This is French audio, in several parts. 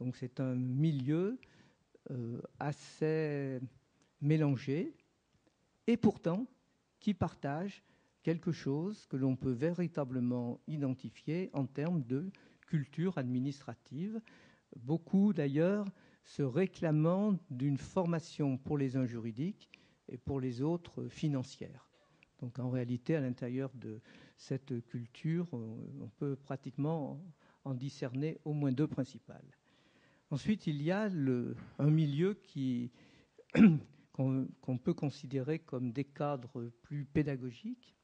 Donc c'est un milieu assez mélangé et pourtant qui partage quelque chose que l'on peut véritablement identifier en termes de culture administrative. Beaucoup d'ailleurs se réclamant d'une formation pour les uns juridiques et pour les autres financières. Donc en réalité, à l'intérieur de cette culture, on peut pratiquement en discerner au moins deux principales. Ensuite, il y a un milieu qu'on peut considérer comme des cadres plus pédagogiques,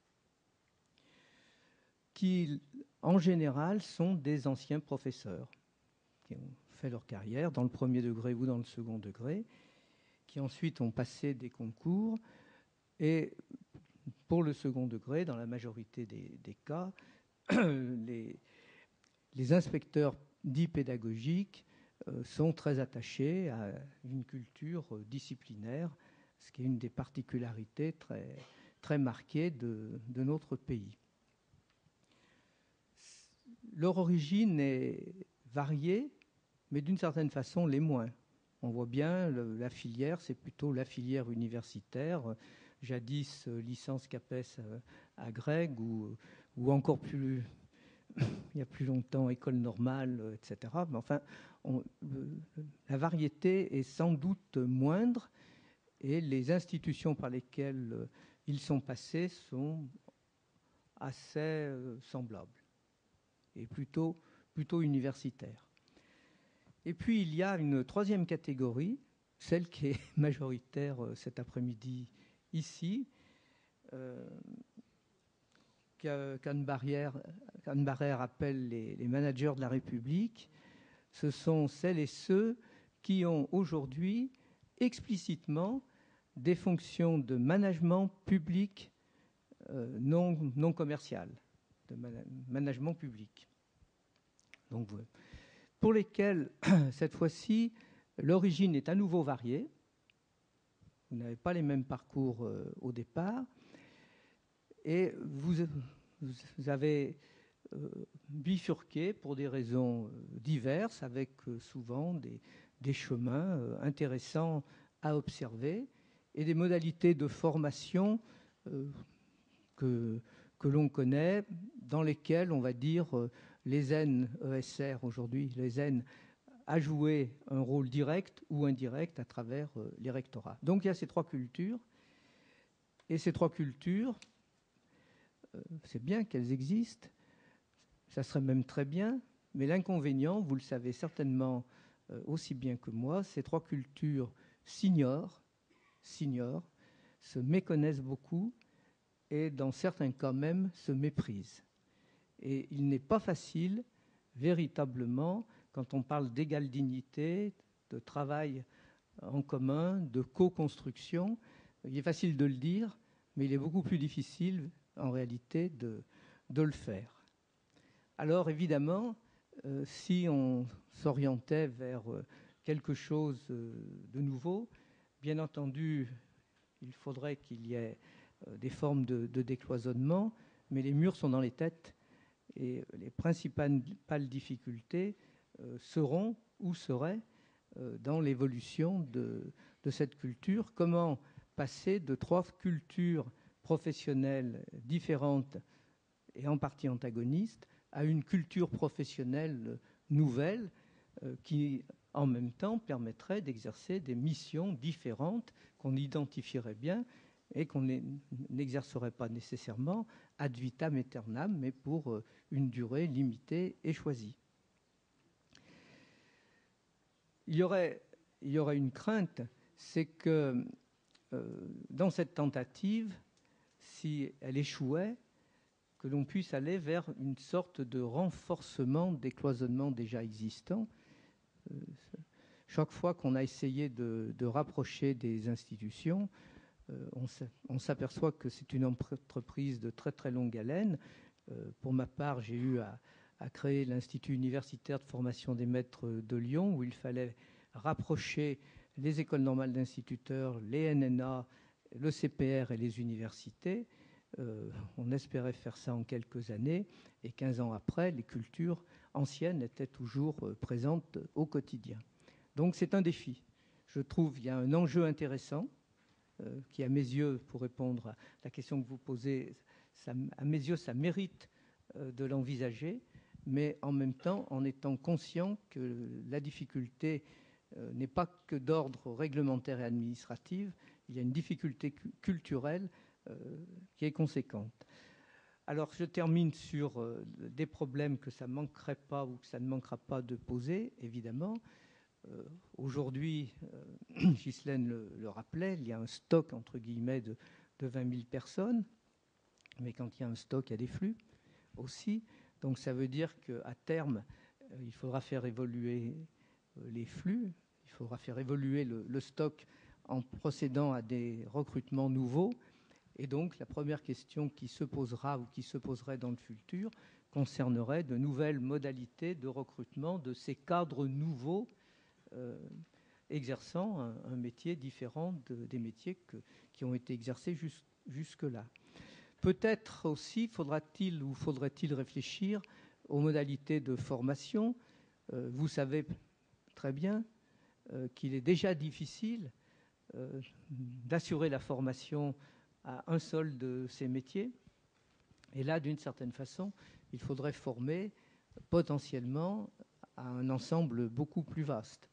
qui en général sont des anciens professeurs qui ont fait leur carrière dans le premier degré ou dans le second degré, qui ensuite ont passé des concours. Et pour le second degré, dans la majorité des cas, les inspecteurs dits pédagogiques sont très attachés à une culture disciplinaire, ce qui est une des particularités très, très marquées de notre pays. Leur origine est variée, mais d'une certaine façon les moins. On voit bien la filière, c'est plutôt la filière universitaire, jadis licence CAPES à Grègue ou encore plus, il y a plus longtemps, école normale, etc. Mais enfin, la variété est sans doute moindre et les institutions par lesquelles ils sont passés sont assez semblables et plutôt universitaires. Et puis, il y a une troisième catégorie, celle qui est majoritaire cet après-midi ici, qu'Anne Barrère appelle les managers de la République. Ce sont celles et ceux qui ont aujourd'hui explicitement des fonctions de management public non commercial, de management public. Donc, pour lesquels, cette fois-ci, l'origine est à nouveau variée. Vous n'avez pas les mêmes parcours au départ. Et vous avez bifurqué pour des raisons diverses, avec souvent des chemins intéressants à observer et des modalités de formation que l'on connaît, dans lesquelles, on va dire, les ESR aujourd'hui, les N a joué un rôle direct ou indirect à travers les rectorats. Donc il y a ces trois cultures. Et ces trois cultures, c'est bien qu'elles existent, ça serait même très bien, mais l'inconvénient, vous le savez certainement aussi bien que moi, ces trois cultures s'ignorent, se méconnaissent beaucoup et dans certains cas même se méprisent. Et il n'est pas facile, véritablement, quand on parle d'égale dignité, de travail en commun, de co-construction, il est facile de le dire, mais il est beaucoup plus difficile, en réalité, de le faire. Alors, évidemment, si on s'orientait vers quelque chose de nouveau, bien entendu, il faudrait qu'il y ait des formes de décloisonnement, mais les murs sont dans les têtes et les principales difficultés seront ou seraient dans l'évolution de cette culture. Comment passer de trois cultures professionnelles différentes et en partie antagonistes à une culture professionnelle nouvelle qui, en même temps, permettrait d'exercer des missions différentes qu'on identifierait bien et qu'on n'exercerait pas nécessairement ad vitam aeternam, mais pour une durée limitée et choisie. Il y aurait une crainte, c'est que dans cette tentative, si elle échouait, que l'on puisse aller vers une sorte de renforcement des cloisonnements déjà existants. Chaque fois qu'on a essayé de rapprocher des institutions, on s'aperçoit que c'est une entreprise de très très longue haleine. Pour ma part, j'ai eu à créer l'Institut universitaire de formation des maîtres de Lyon, où il fallait rapprocher les écoles normales d'instituteurs, les NNA, le CPR et les universités. On espérait faire ça en quelques années, et 15 ans après, les cultures ancienne était toujours présente au quotidien. Donc c'est un défi. Je trouve qu'il y a un enjeu intéressant qui, à mes yeux, pour répondre à la question que vous posez, à mes yeux, ça mérite de l'envisager, mais en même temps, en étant conscient que la difficulté n'est pas que d'ordre réglementaire et administratif, il y a une difficulté culturelle qui est conséquente. Alors, je termine sur des problèmes que ça ne manquerait pas ou que ça ne manquera pas de poser, évidemment. Aujourd'hui, Ghislaine le rappelait, il y a un stock, entre guillemets, de 20 000 personnes, mais quand il y a un stock, il y a des flux aussi. Donc, ça veut dire qu'à terme, il faudra faire évoluer les flux, il faudra faire évoluer le stock en procédant à des recrutements nouveaux. Et donc, la première question qui se posera ou qui se poserait dans le futur concernerait de nouvelles modalités de recrutement de ces cadres nouveaux exerçant un métier différent des métiers qui ont été exercés jusque-là. Peut-être aussi faudrait-il réfléchir aux modalités de formation. Vous savez très bien qu'il est déjà difficile d'assurer la formation à un seul de ces métiers. Et là, d'une certaine façon, il faudrait former potentiellement à un ensemble beaucoup plus vaste.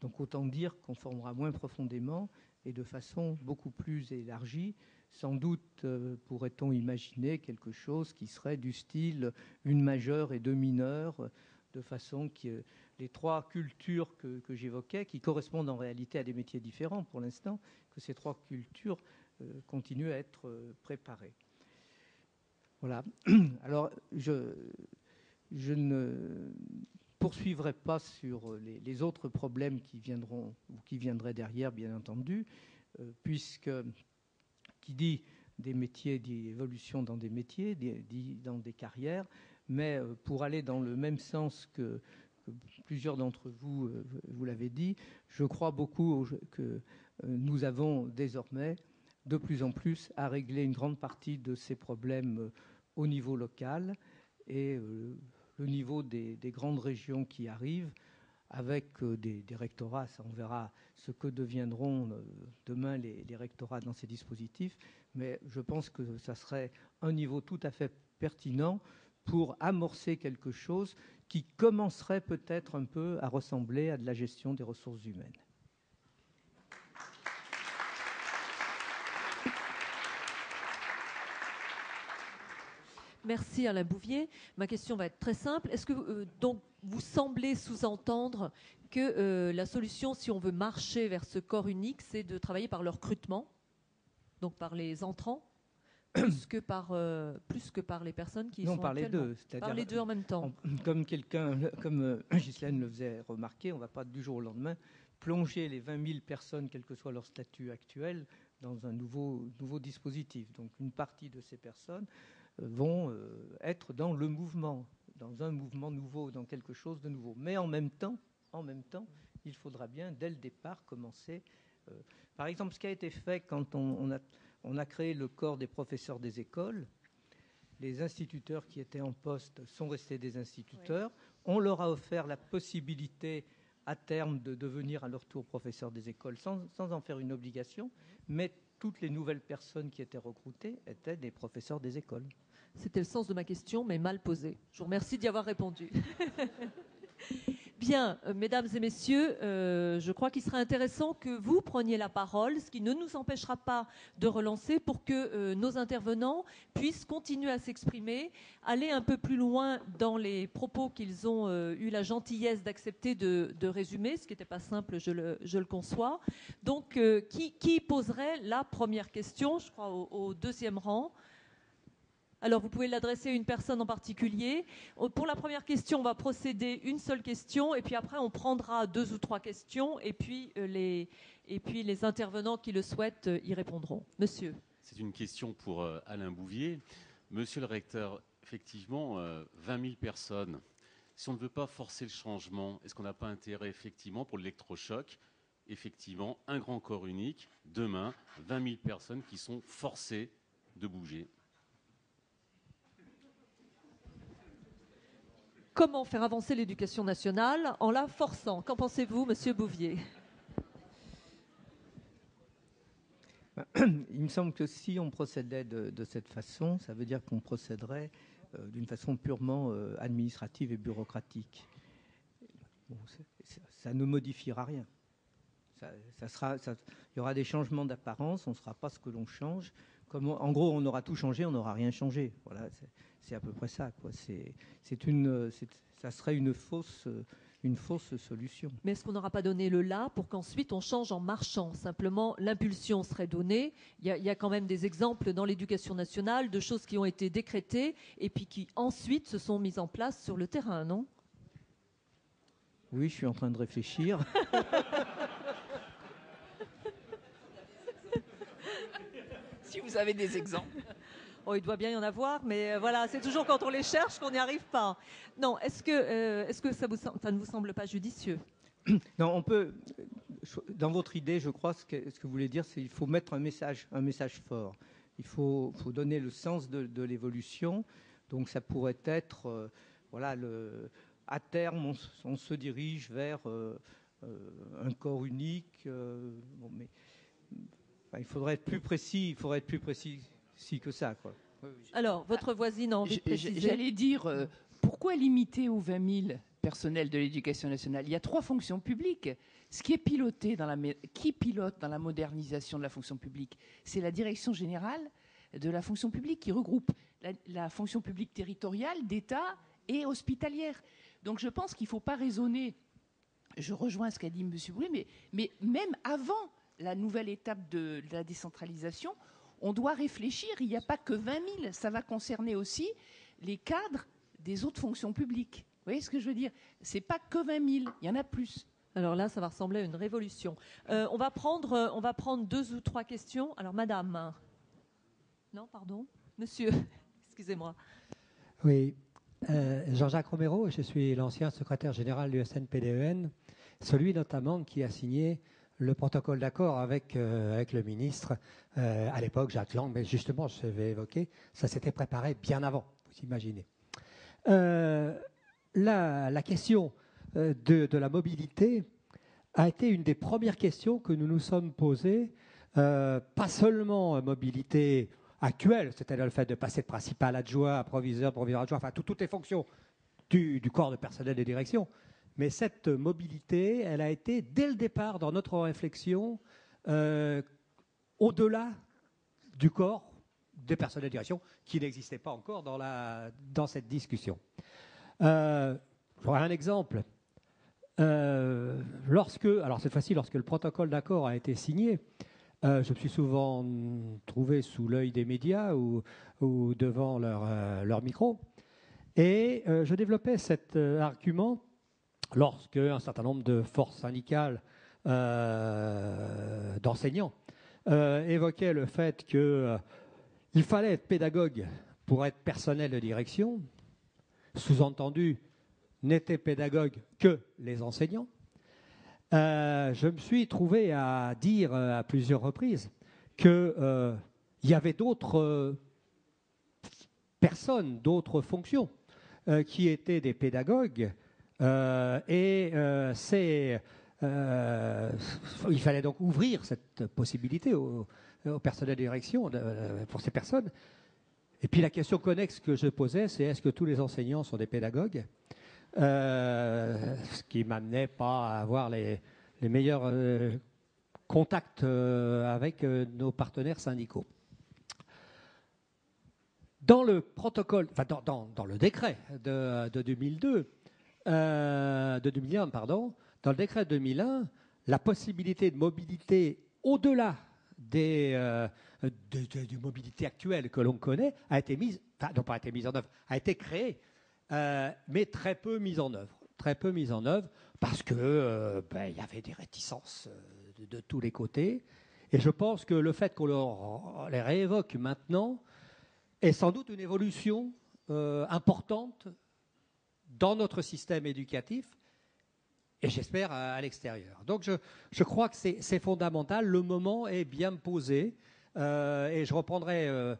Donc autant dire qu'on formera moins profondément et de façon beaucoup plus élargie. Sans doute pourrait-on imaginer quelque chose qui serait du style une majeure et deux mineures, de façon que les trois cultures que j'évoquais, qui correspondent en réalité à des métiers différents pour l'instant, que ces trois cultures continuent à être préparées. Voilà. Alors, je ne poursuivrai pas sur les autres problèmes qui viendront ou qui viendraient derrière, bien entendu, puisque qui dit des métiers dit évolution dans des métiers, dit dans des carrières, mais pour aller dans le même sens que plusieurs d'entre vous, vous l'avez dit, je crois beaucoup que nous avons désormais de plus en plus à régler une grande partie de ces problèmes au niveau local et le niveau des grandes régions qui arrivent avec des rectorats. Ça, on verra ce que deviendront demain les rectorats dans ces dispositifs, mais je pense que ça serait un niveau tout à fait pertinent pour amorcer quelque chose qui commencerait peut-être un peu à ressembler à de la gestion des ressources humaines. Merci Alain Bouvier. Ma question va être très simple. Est-ce que donc vous semblez sous-entendre que la solution, si on veut marcher vers ce corps unique, c'est de travailler par le recrutement, donc par les entrants, plus que par les personnes qui sont par les deux, c'est-à-dire par les deux en même temps. Comme Ghislaine le faisait remarquer, on ne va pas du jour au lendemain plonger les 20 000 personnes, quel que soit leur statut actuel, dans un nouveau dispositif. Donc une partie de ces personnes vont être dans le mouvement, dans un mouvement nouveau, dans quelque chose de nouveau. Mais en même temps, il faudra bien, dès le départ, commencer. Par exemple, ce qui a été fait quand on a créé le corps des professeurs des écoles, les instituteurs qui étaient en poste sont restés des instituteurs. Oui. On leur a offert la possibilité à terme de devenir à leur tour professeurs des écoles sans en faire une obligation, mais toutes les nouvelles personnes qui étaient recrutées étaient des professeurs des écoles. C'était le sens de ma question, mais mal posée. Je vous remercie d'y avoir répondu. Bien, mesdames et messieurs, je crois qu'il serait intéressant que vous preniez la parole, ce qui ne nous empêchera pas de relancer pour que nos intervenants puissent continuer à s'exprimer, aller un peu plus loin dans les propos qu'ils ont eu la gentillesse d'accepter de résumer, ce qui n'était pas simple, je le conçois. Donc, qui poserait la première question, je crois, au deuxième rang ? Alors, vous pouvez l'adresser à une personne en particulier. Pour la première question, on va procéder une seule question, et puis après, on prendra 2 ou 3 questions, et puis les intervenants qui le souhaitent y répondront. Monsieur. C'est une question pour Alain Bouvier. Monsieur le recteur, effectivement, 20 000 personnes. Si on ne veut pas forcer le changement, est-ce qu'on n'a pas intérêt, effectivement, pour l'électrochoc, effectivement, un grand corps unique, demain, 20 000 personnes qui sont forcées de bouger ? comment faire avancer l'éducation nationale en la forçant. Qu'en pensez-vous, Monsieur Bouvier? Il me semble que si on procédait de cette façon, ça veut dire qu'on procéderait d'une façon purement administrative et bureaucratique. Bon, ça ne modifiera rien. Il y aura des changements d'apparence, on ne sera pas ce que l'on change. En gros, on aura tout changé, on n'aura rien changé. Voilà, c'est à peu près ça, quoi. Ça serait une fausse solution. Mais est-ce qu'on n'aura pas donné le là pour qu'ensuite on change en marchant? Simplement, l'impulsion serait donnée. Il y a quand même des exemples dans l'éducation nationale de choses qui ont été décrétées et puis qui ensuite se sont mises en place sur le terrain, non? Oui, je suis en train de réfléchir. Si vous avez des exemples. Oh, il doit bien y en avoir, mais voilà, c'est toujours quand on les cherche qu'on n'y arrive pas. Non, est-ce que ça ne vous semble pas judicieux? Non, on peut. Dans votre idée, je crois ce que vous voulez dire, c'est qu'il faut mettre un message fort. Il faut donner le sens de l'évolution. Donc, ça pourrait être, à terme, on se dirige vers un corps unique. Mais il faudrait être plus précis. Que ça, quoi. Alors, votre voisine a envie de préciser. J'allais dire, pourquoi limiter aux 20 000 personnels de l'éducation nationale? Il y a 3 fonctions publiques. Ce qui est piloté qui pilote dans la modernisation de la fonction publique? C'est la direction générale de la fonction publique qui regroupe la fonction publique territoriale, d'État et hospitalière. Donc je pense qu'il ne faut pas raisonner, je rejoins ce qu'a dit M. Boulet, mais même avant la nouvelle étape de la décentralisation, on doit réfléchir, il n'y a pas que 20 000, ça va concerner aussi les cadres des autres fonctions publiques. Vous voyez ce que je veux dire? Ce n'est pas que 20 000, il y en a plus. Alors là, ça va ressembler à une révolution. On va prendre 2 ou 3 questions. Alors, madame. Non, pardon. Monsieur, excusez-moi. Oui, Jean-Jacques Romero, je suis l'ancien secrétaire général du SNPDEN, celui notamment qui a signé le protocole d'accord avec le ministre, à l'époque Jacques Lang, mais justement, je vais évoquer, ça s'était préparé bien avant, vous imaginez. La question de la mobilité a été une des premières questions que nous nous sommes posées, pas seulement mobilité actuelle, c'est-à-dire le fait de passer de principal adjoint à proviseur adjoint, enfin toutes les fonctions du corps de personnel de direction. Mais cette mobilité, elle a été, dès le départ, dans notre réflexion, au-delà du corps des personnels de direction, qui n'existait pas encore dans cette discussion. J'aurais un exemple. Alors cette fois-ci, lorsque le protocole d'accord a été signé, je me suis souvent trouvé sous l'œil des médias ou devant leur micro, et je développais cet argument lorsque un certain nombre de forces syndicales d'enseignants évoquaient le fait qu'il fallait être pédagogue pour être personnel de direction, sous-entendu, n'étaient pédagogues que les enseignants. Je me suis trouvé à dire à plusieurs reprises qu'il y avait d'autres personnes, d'autres fonctions qui étaient des pédagogues. Il fallait donc ouvrir cette possibilité au personnel de direction pour ces personnes. Et puis la question connexe que je posais, c'est est-ce que tous les enseignants sont des pédagogues? Ce qui m'amenait pas à avoir les meilleurs contacts avec nos partenaires syndicaux. Dans le protocole, enfin dans le décret de 2001, pardon, dans le décret de 2001, la possibilité de mobilité au-delà de mobilité actuelle que l'on connaît a été mise, enfin non pas été mise en œuvre, a été créée, mais très peu mise en œuvre. Très peu mise en œuvre parce que il y avait des réticences de tous les côtés. Et je pense que le fait qu'on les réévoque maintenant est sans doute une évolution importante dans notre système éducatif et j'espère à l'extérieur. Donc je crois que c'est fondamental. Le moment est bien posé et je reprendrai.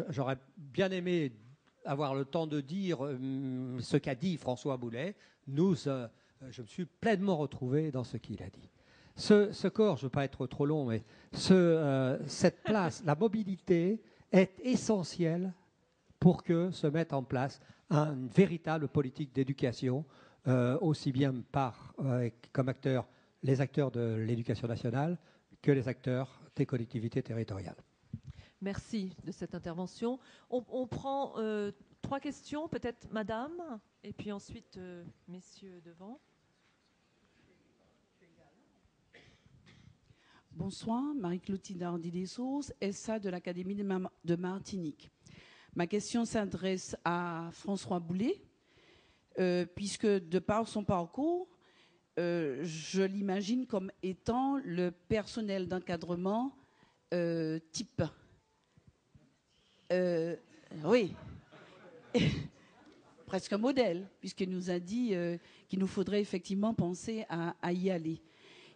J'aurais bien aimé avoir le temps de dire ce qu'a dit François Boulet. Je me suis pleinement retrouvé dans ce qu'il a dit. Ce corps, je ne veux pas être trop long, mais cette place, la mobilité est essentielle pour que se mette en place une véritable politique d'éducation, aussi bien comme les acteurs de l'éducation nationale que les acteurs des collectivités territoriales. Merci de cette intervention. On prend 3 questions, peut-être madame, et puis ensuite messieurs devant. Bonsoir, Marie-Clotilde Hardy-Dessources, SA de l'Académie de Martinique. Ma question s'adresse à François Boulet, puisque de par son parcours, je l'imagine comme étant le personnel d'encadrement type. Oui, presque un modèle, puisqu'il nous a dit qu'il nous faudrait effectivement penser à y aller.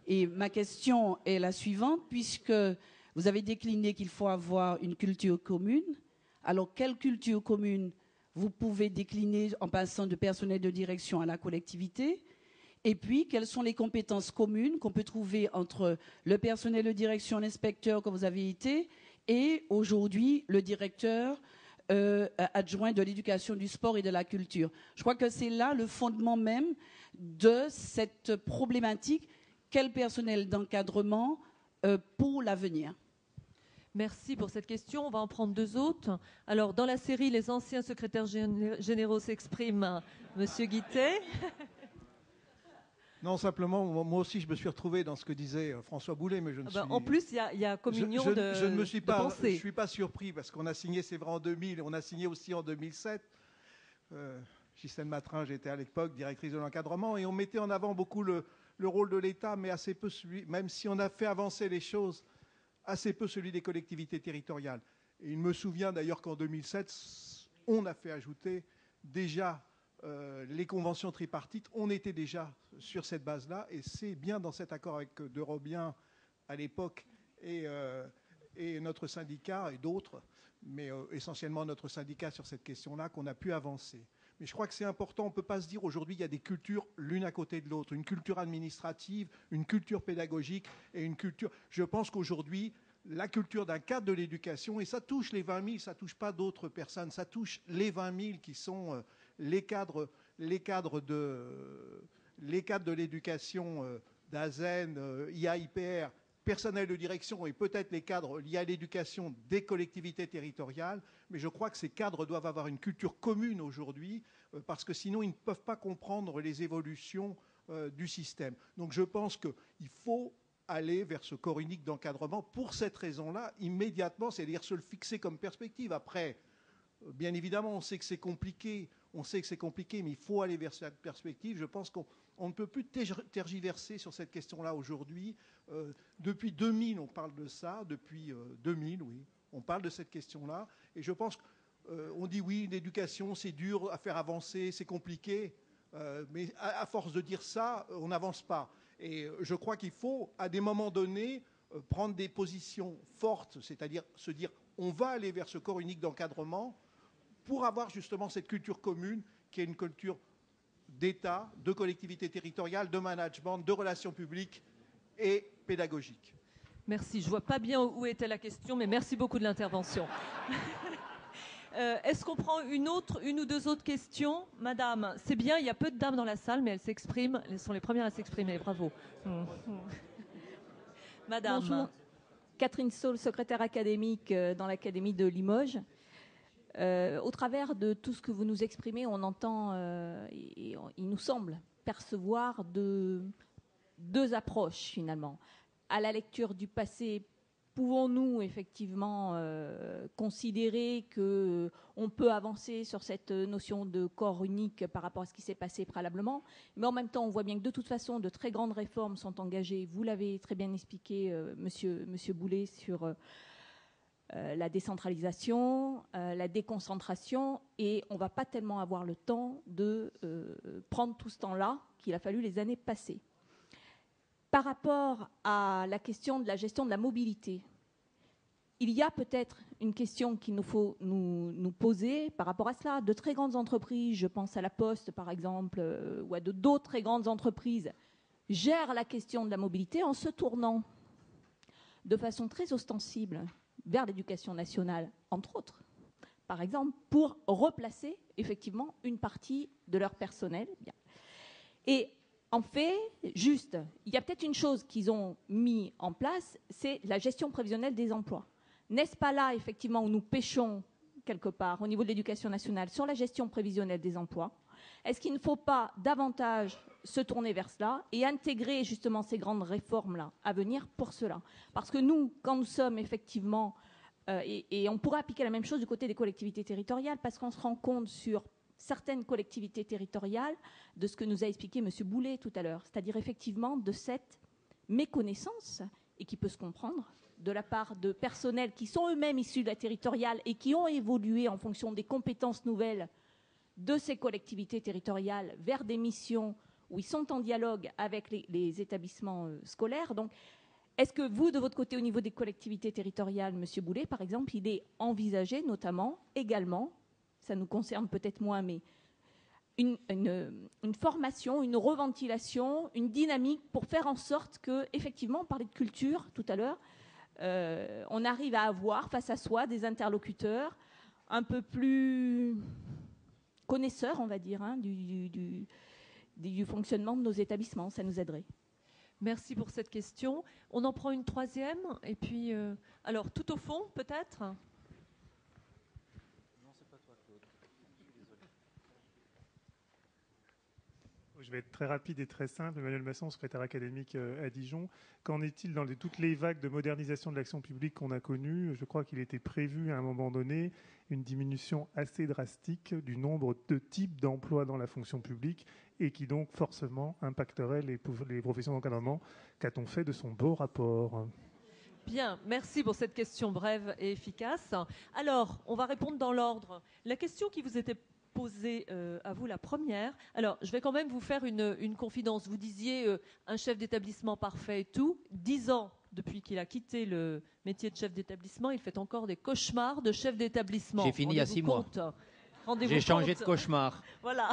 Et ma question est la suivante, puisque vous avez décliné qu'il faut avoir une culture commune. Alors, quelle culture commune vous pouvez décliner en passant de personnel de direction à la collectivité? Et puis, quelles sont les compétences communes qu'on peut trouver entre le personnel de direction, l'inspecteur que vous avez été, et aujourd'hui le directeur adjoint de l'éducation, du sport et de la culture? Je crois que c'est là le fondement même de cette problématique. Quel personnel d'encadrement pour l'avenir? Merci pour cette question. On va en prendre 2 autres. Alors, dans la série, les anciens secrétaires généraux s'expriment. Monsieur Guittet. Non, simplement, moi aussi, je me suis retrouvé dans ce que disait François Boulet, mais je ne suis... En plus, il y a communion je ne me suis pas, pensée. Je ne suis pas surpris, parce qu'on a signé, c'est vrai, en 2000, on a signé aussi en 2007. Gisèle Matrin, j'étais à l'époque directrice de l'encadrement, et on mettait en avant beaucoup le rôle de l'État, mais assez peu celui, même si on a fait avancer les choses, assez peu celui des collectivités territoriales. Et il me souvient d'ailleurs qu'en 2007, on a fait ajouter déjà les conventions tripartites. On était déjà sur cette base-là, et c'est bien dans cet accord avec De Robien à l'époque et notre syndicat et d'autres, mais essentiellement notre syndicat sur cette question-là, qu'on a pu avancer. Mais je crois que c'est important, on ne peut pas se dire aujourd'hui il y a des cultures l'une à côté de l'autre, une culture administrative, une culture pédagogique et une culture... Je pense qu'aujourd'hui, la culture d'un cadre de l'éducation, et ça touche les 20 000, ça ne touche pas d'autres personnes, ça touche les 20 000 qui sont les cadres de l'éducation d'ASEN, IAIPR, personnel de direction et peut-être les cadres liés à l'éducation des collectivités territoriales, mais je crois que ces cadres doivent avoir une culture commune aujourd'hui, parce que sinon ils ne peuvent pas comprendre les évolutions du système. Donc je pense qu'il faut aller vers ce corps unique d'encadrement pour cette raison-là, immédiatement, c'est-à-dire se le fixer comme perspective. Après, bien évidemment, on sait que c'est compliqué, mais il faut aller vers cette perspective. Je pense qu'on ne peut plus tergiverser sur cette question-là aujourd'hui. Depuis 2000, on parle de ça. Depuis 2000, oui, on parle de cette question-là. Et je pense qu'on dit oui, l'éducation, c'est dur à faire avancer, c'est compliqué. Mais à force de dire ça, on n'avance pas. Et je crois qu'il faut, à des moments donnés, prendre des positions fortes, c'est-à-dire se dire on va aller vers ce corps unique d'encadrement pour avoir justement cette culture commune qui est une culture d'État, de collectivité territoriale, de management, de relations publiques et pédagogique. Merci. Je ne vois pas bien où était la question, mais merci beaucoup de l'intervention. Est-ce qu'on prend une ou 2 autres questions? Madame, c'est bien, il y a peu de dames dans la salle, mais elles s'expriment. Elles sont les premières à s'exprimer. Bravo. Madame. Bonjour. Catherine Saul, secrétaire académique dans l'Académie de Limoges. Au travers de tout ce que vous nous exprimez, on entend, et il nous semble percevoir 2 approches finalement. À la lecture du passé, pouvons-nous effectivement considérer qu'on peut avancer sur cette notion de corps unique par rapport à ce qui s'est passé préalablement? Mais en même temps, on voit bien que de toute façon, de très grandes réformes sont engagées. Vous l'avez très bien expliqué, monsieur Boulet, sur la décentralisation, la déconcentration, et on ne va pas tellement avoir le temps de prendre tout ce temps-là qu'il a fallu les années passées. Par rapport à la question de la gestion de la mobilité, il y a peut-être une question qu'il nous faut nous poser par rapport à cela. De très grandes entreprises, je pense à la Poste par exemple, ou à d'autres très grandes entreprises, gèrent la question de la mobilité en se tournant de façon très ostensible vers l'éducation nationale, entre autres, par exemple, pour replacer effectivement une partie de leur personnel. Bien. Et en fait, juste, il y a peut-être une chose qu'ils ont mis en place, c'est la gestion prévisionnelle des emplois. N'est-ce pas là, effectivement, où nous pêchons quelque part au niveau de l'éducation nationale sur la gestion prévisionnelle des emplois? Est-ce qu'il ne faut pas davantage se tourner vers cela et intégrer justement ces grandes réformes-là à venir pour cela? Parce que nous, quand nous sommes effectivement, et on pourrait appliquer la même chose du côté des collectivités territoriales, parce qu'on se rend compte sur certaines collectivités territoriales de ce que nous a expliqué M. Boulet tout à l'heure, c'est-à-dire effectivement de cette méconnaissance, et qui peut se comprendre, de la part de personnels qui sont eux-mêmes issus de la territoriale et qui ont évolué en fonction des compétences nouvelles de ces collectivités territoriales vers des missions où ils sont en dialogue avec les établissements scolaires. Donc, est-ce que vous, de votre côté, au niveau des collectivités territoriales, M. Boulet, par exemple, il est envisagé notamment, également, ça nous concerne peut-être moins, mais une formation, une reventilation, une dynamique pour faire en sorte que, effectivement, on parlait de culture tout à l'heure, on arrive à avoir face à soi des interlocuteurs un peu plus connaisseurs, on va dire, hein, du fonctionnement de nos établissements. Ça nous aiderait. Merci pour cette question. On en prend une troisième, et puis, alors, tout au fond, peut-être ? Je vais être très rapide et très simple. Emmanuel Masson, secrétaire académique à Dijon. Qu'en est-il dans toutes les vagues de modernisation de l'action publique qu'on a connues? Je crois qu'il était prévu à un moment donné une diminution assez drastique du nombre de types d'emplois dans la fonction publique et qui donc forcément impacterait les professions d'encadrement. Qu'a-t-on fait de son beau rapport? Bien, merci pour cette question brève et efficace. Alors, on va répondre dans l'ordre. La question qui vous était posée à vous, la première. Alors, je vais quand même vous faire une confidence. Vous disiez un chef d'établissement parfait et tout. 10 ans depuis qu'il a quitté le métier de chef d'établissement, il fait encore des cauchemars de chef d'établissement. J'ai fini il y a 6 mois. J'ai changé de cauchemar. Voilà.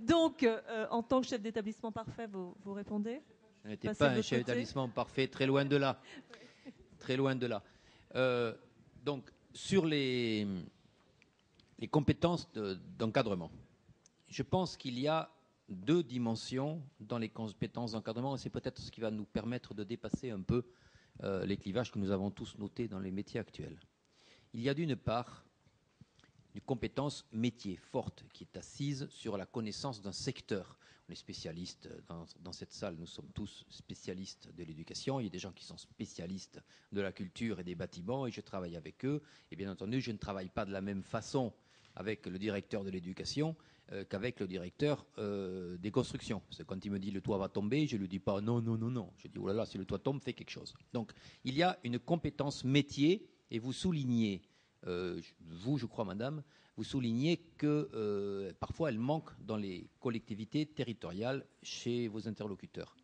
Donc, en tant que chef d'établissement parfait, vous répondez? Je n'étais pas un chef d'établissement parfait, très loin de là. Très loin de là. Donc, sur les compétences d'encadrement, je pense qu'il y a 2 dimensions dans les compétences d'encadrement, et c'est peut-être ce qui va nous permettre de dépasser un peu les clivages que nous avons tous notés dans les métiers actuels. Il y a d'une part une compétence métier forte qui est assise sur la connaissance d'un secteur. On est spécialistes dans cette salle, nous sommes tous spécialistes de l'éducation. Il y a des gens qui sont spécialistes de la culture et des bâtiments et je travaille avec eux. Et bien entendu, je ne travaille pas de la même façon avec le directeur de l'éducation qu'avec le directeur des constructions. Parce que quand il me dit le toit va tomber, je ne lui dis pas non. Je dis oh là là, si le toit tombe, fais quelque chose. Donc il y a une compétence métier et vous soulignez, vous je crois madame, vous soulignez que parfois elle manque dans les collectivités territoriales chez vos interlocuteurs.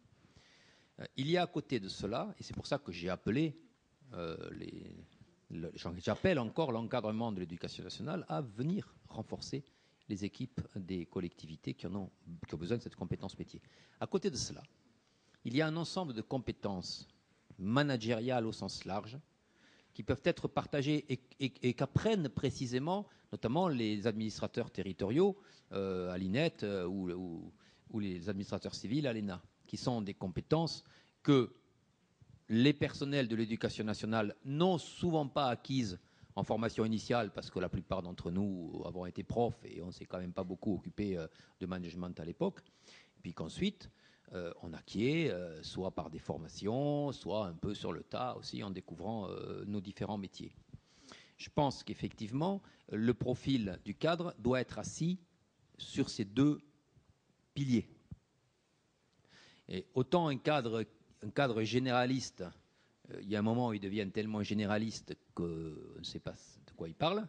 Il y a à côté de cela, et c'est pour ça que j'ai appelé j'appelle encore l'encadrement de l'éducation nationale à venir renforcer les équipes des collectivités qui ont besoin de cette compétence métier. À côté de cela, il y a un ensemble de compétences managériales au sens large qui peuvent être partagées et qu'apprennent précisément, notamment les administrateurs territoriaux à l'INET ou les administrateurs civils à l'ENA, qui sont des compétences que les personnels de l'éducation nationale n'ont souvent pas acquises en formation initiale, parce que la plupart d'entre nous avons été profs et on ne s'est quand même pas beaucoup occupé de management à l'époque. Et puis qu'ensuite, on acquiert, soit par des formations, soit un peu sur le tas aussi en découvrant nos différents métiers. Je pense qu'effectivement, le profil du cadre doit être assis sur ces 2 piliers. Et autant un cadre généraliste, il y a un moment où ils deviennent tellement généralistes qu'on ne sait pas de quoi ils parlent,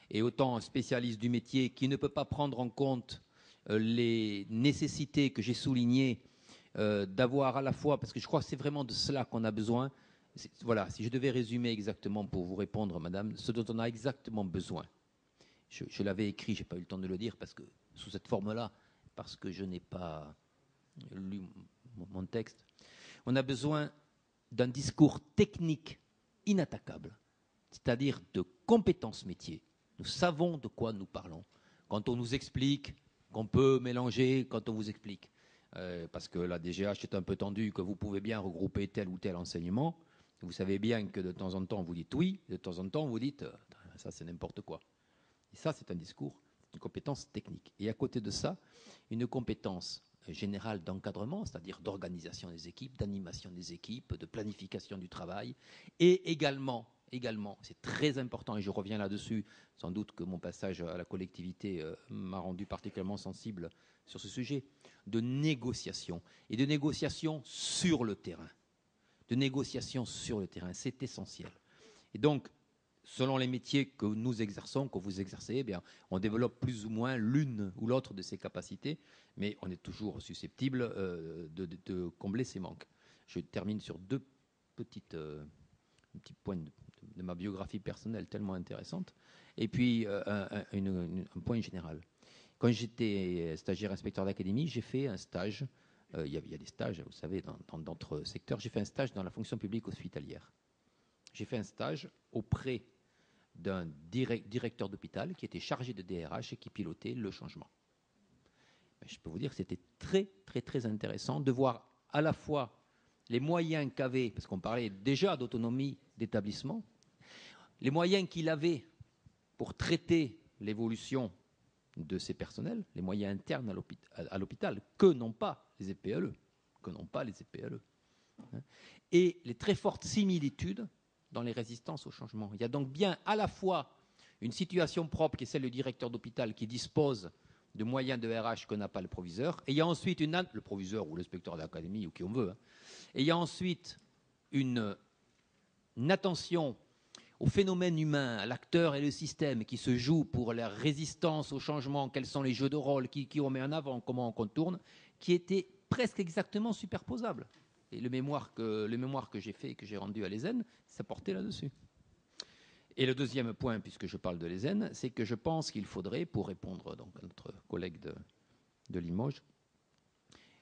et autant un spécialiste du métier qui ne peut pas prendre en compte les nécessités que j'ai soulignées d'avoir à la fois, parce que je crois que c'est vraiment de cela qu'on a besoin, Voilà, si je devais résumer exactement pour vous répondre, madame, ce dont on a exactement besoin. Je l'avais écrit, je n'ai pas eu le temps de le dire parce que, sous cette forme-là, parce que je n'ai pas lu mon texte. On a besoin d'un discours technique inattaquable, c'est-à-dire de compétences métiers. Nous savons de quoi nous parlons. Quand on nous explique qu'on peut mélanger, quand on vous explique, parce que la DGH est un peu tendue, que vous pouvez bien regrouper tel ou tel enseignement, vous savez bien que de temps en temps vous dites oui, de temps en temps vous dites ça c'est n'importe quoi. Et ça c'est un discours, une compétence technique. Et à côté de ça, une compétence générale d'encadrement, c'est-à-dire d'organisation des équipes, d'animation des équipes, de planification du travail, et également, c'est très important, et je reviens là-dessus, sans doute que mon passage à la collectivité m'a rendu particulièrement sensible sur ce sujet, de négociation, et de négociation sur le terrain. De négociation sur le terrain, c'est essentiel. Et donc, selon les métiers que nous exerçons, que vous exercez, eh bien, on développe plus ou moins l'une ou l'autre de ces capacités, mais on est toujours susceptible de combler ces manques. Je termine sur deux petits points de ma biographie personnelle tellement intéressante, et puis un point général. Quand j'étais stagiaire inspecteur d'académie, j'ai fait un stage, il y a des stages, vous savez, dans d'autres secteurs, j'ai fait un stage dans la fonction publique hospitalière. J'ai fait un stage auprès d'un directeur d'hôpital qui était chargé de DRH et qui pilotait le changement. Je peux vous dire que c'était très, très, très intéressant de voir à la fois les moyens qu'avait, parce qu'on parlait déjà d'autonomie d'établissement, les moyens qu'il avait pour traiter l'évolution de ses personnels, les moyens internes à l'hôpital, que n'ont pas les EPLE, et les très fortes similitudes dans les résistances au changement. Il y a donc bien à la fois une situation propre qui est celle du directeur d'hôpital qui dispose de moyens de RH que n'a pas le proviseur, et il y a ensuite le proviseur ou l'inspecteur d'académie ou qui on veut, et il y a ensuite une attention au phénomène humain, à l'acteur et le système qui se joue pour la résistance au changement, quels sont les jeux de rôle, qui on met en avant, comment on contourne, qui était presque exactement superposable. Et le mémoire que j'ai fait et que j'ai rendu à l'ESN, ça portait là-dessus. Et le deuxième point, puisque je parle de l'ESN, c'est que je pense qu'il faudrait, pour répondre donc à notre collègue de Limoges,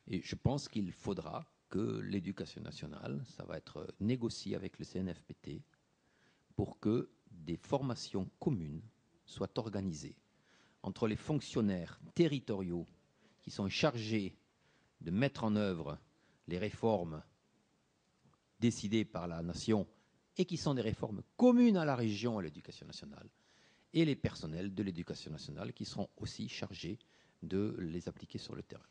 et je pense qu'il faudra que l'éducation nationale, ça va être négocié avec le CNFPT, pour que des formations communes soient organisées entre les fonctionnaires territoriaux qui sont chargés de mettre en œuvre les réformes décidées par la nation et qui sont des réformes communes à la région et à l'éducation nationale, et les personnels de l'éducation nationale qui seront aussi chargés de les appliquer sur le terrain.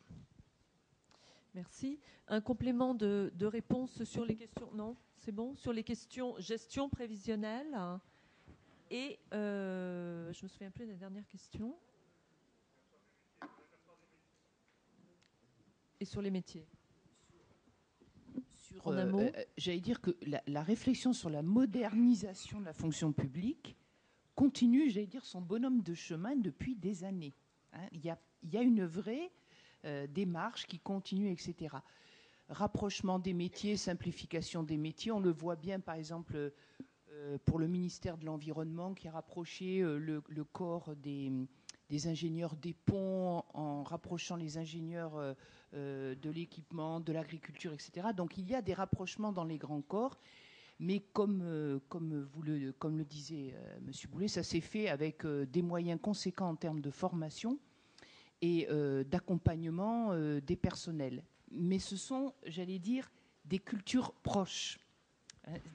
Merci. Un complément de réponse sur les questions. Non, c'est bon. Sur les questions gestion prévisionnelle. Et je me souviens plus de la dernière question. Et sur les métiers. En un mot. J'allais dire que la réflexion sur la modernisation de la fonction publique continue, j'allais dire, son bonhomme de chemin depuis des années. Il y a une vraie démarche qui continue, etc. Rapprochement des métiers, simplification des métiers. On le voit bien, par exemple, pour le ministère de l'Environnement qui a rapproché le corps des ingénieurs des ponts en rapprochant les ingénieurs de l'équipement, de l'agriculture, etc. Donc il y a des rapprochements dans les grands corps, mais comme le disait M. Boulet, ça s'est fait avec des moyens conséquents en termes de formation et d'accompagnement des personnels. Mais ce sont, j'allais dire, des cultures proches,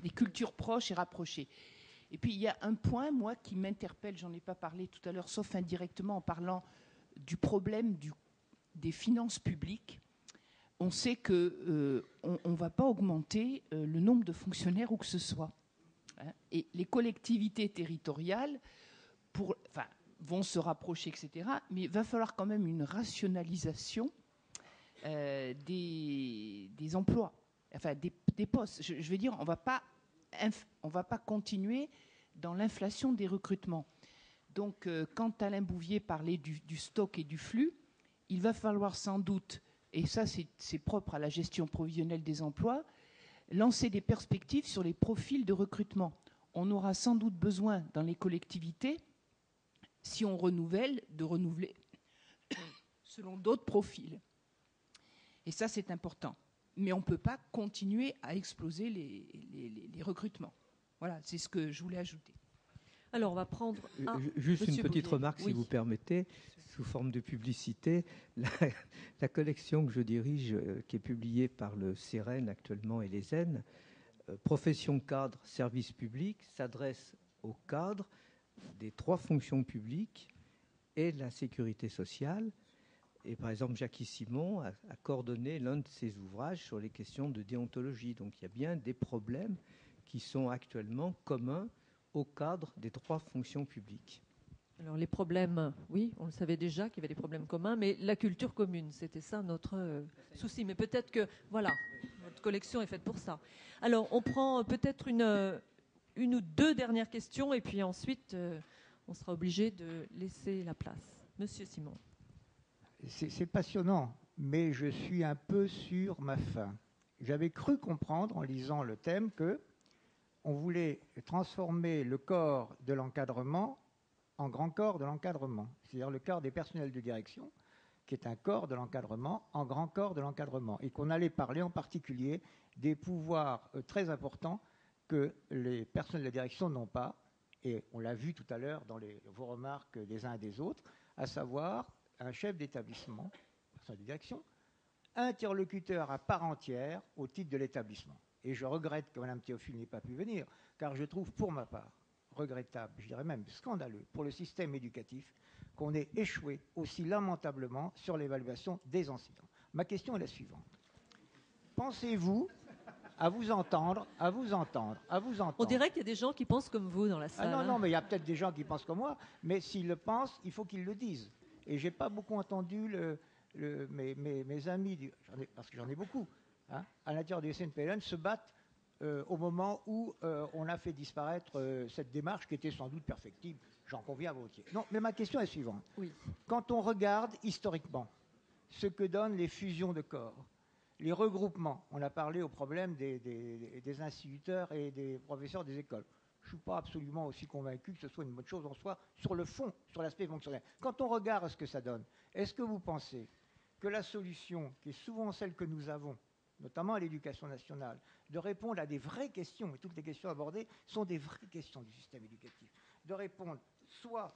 des cultures proches et rapprochées. Et puis il y a un point, moi, qui m'interpelle, j'en ai pas parlé tout à l'heure, sauf indirectement en parlant du problème des finances publiques. On sait qu'on ne va pas augmenter le nombre de fonctionnaires où que ce soit. Et les collectivités territoriales vont se rapprocher, etc. Mais il va falloir quand même une rationalisation des emplois, enfin des postes. Je veux dire, on va pas continuer dans l'inflation des recrutements. Donc, quand Alain Bouvier parlait du stock et du flux, il va falloir sans doute, et ça c'est propre à la gestion provisionnelle des emplois, lancer des perspectives sur les profils de recrutement. On aura sans doute besoin dans les collectivités, si on renouvelle, de renouveler selon d'autres profils. Et ça, c'est important. Mais on ne peut pas continuer à exploser les recrutements. Voilà, c'est ce que je voulais ajouter. Alors, on va prendre juste une Monsieur petite Bouvier. remarque, Oui. si vous permettez, sous forme de publicité. La collection que je dirige, qui est publiée par le CEREN actuellement et les EN, Profession cadre, service public, s'adresse aux cadres des 3 fonctions publiques et de la sécurité sociale. Et par exemple, Jackie Simon a coordonné l'un de ses ouvrages sur les questions de déontologie. Donc il y a bien des problèmes qui sont actuellement communs au cadre des 3 fonctions publiques. Alors les problèmes, oui, on le savait déjà qu'il y avait des problèmes communs, mais la culture commune, c'était ça notre souci. Mais peut-être que, voilà, notre collection est faite pour ça. Alors on prend peut-être une ou 2 dernières questions et puis ensuite on sera obligé de laisser la place. Monsieur Simon. C'est passionnant, mais je suis un peu sur ma faim. J'avais cru comprendre en lisant le thème que on voulait transformer le corps de l'encadrement en grand corps de l'encadrement, c'est-à-dire le corps des personnels de direction, qui est un corps de l'encadrement, en grand corps de l'encadrement, et qu'on allait parler en particulier des pouvoirs très importants que les personnels de direction n'ont pas, et on l'a vu tout à l'heure dans vos remarques des uns et des autres, à savoir un chef d'établissement, personnel de direction, interlocuteur à part entière au titre de l'établissement. Et je regrette que Mme Théophile n'ait pas pu venir, car je trouve pour ma part regrettable, je dirais même scandaleux, pour le système éducatif, qu'on ait échoué aussi lamentablement sur l'évaluation des enseignants. Ma question est la suivante. Pensez-vous, à vous entendre, On dirait qu'il y a des gens qui pensent comme vous dans la salle. Ah non, mais il y a peut-être des gens qui pensent comme moi, mais s'ils le pensent, il faut qu'ils le disent. Et je n'ai pas beaucoup entendu mes amis, parce que j'en ai beaucoup, hein, à l'intérieur du SNPLN, se battent au moment où on a fait disparaître cette démarche qui était sans doute perfectible. J'en conviens volontiers. Non, mais ma question est suivante. Oui. Quand on regarde historiquement ce que donnent les fusions de corps, les regroupements, on a parlé au problème des instituteurs et des professeurs des écoles. Je ne suis pas absolument aussi convaincu que ce soit une bonne chose en soi sur le fond, sur l'aspect fonctionnel. Quand on regarde ce que ça donne, est-ce que vous pensez que la solution, qui est souvent celle que nous avons, notamment à l'éducation nationale, de répondre à des vraies questions, et toutes les questions abordées sont des vraies questions du système éducatif, de répondre soit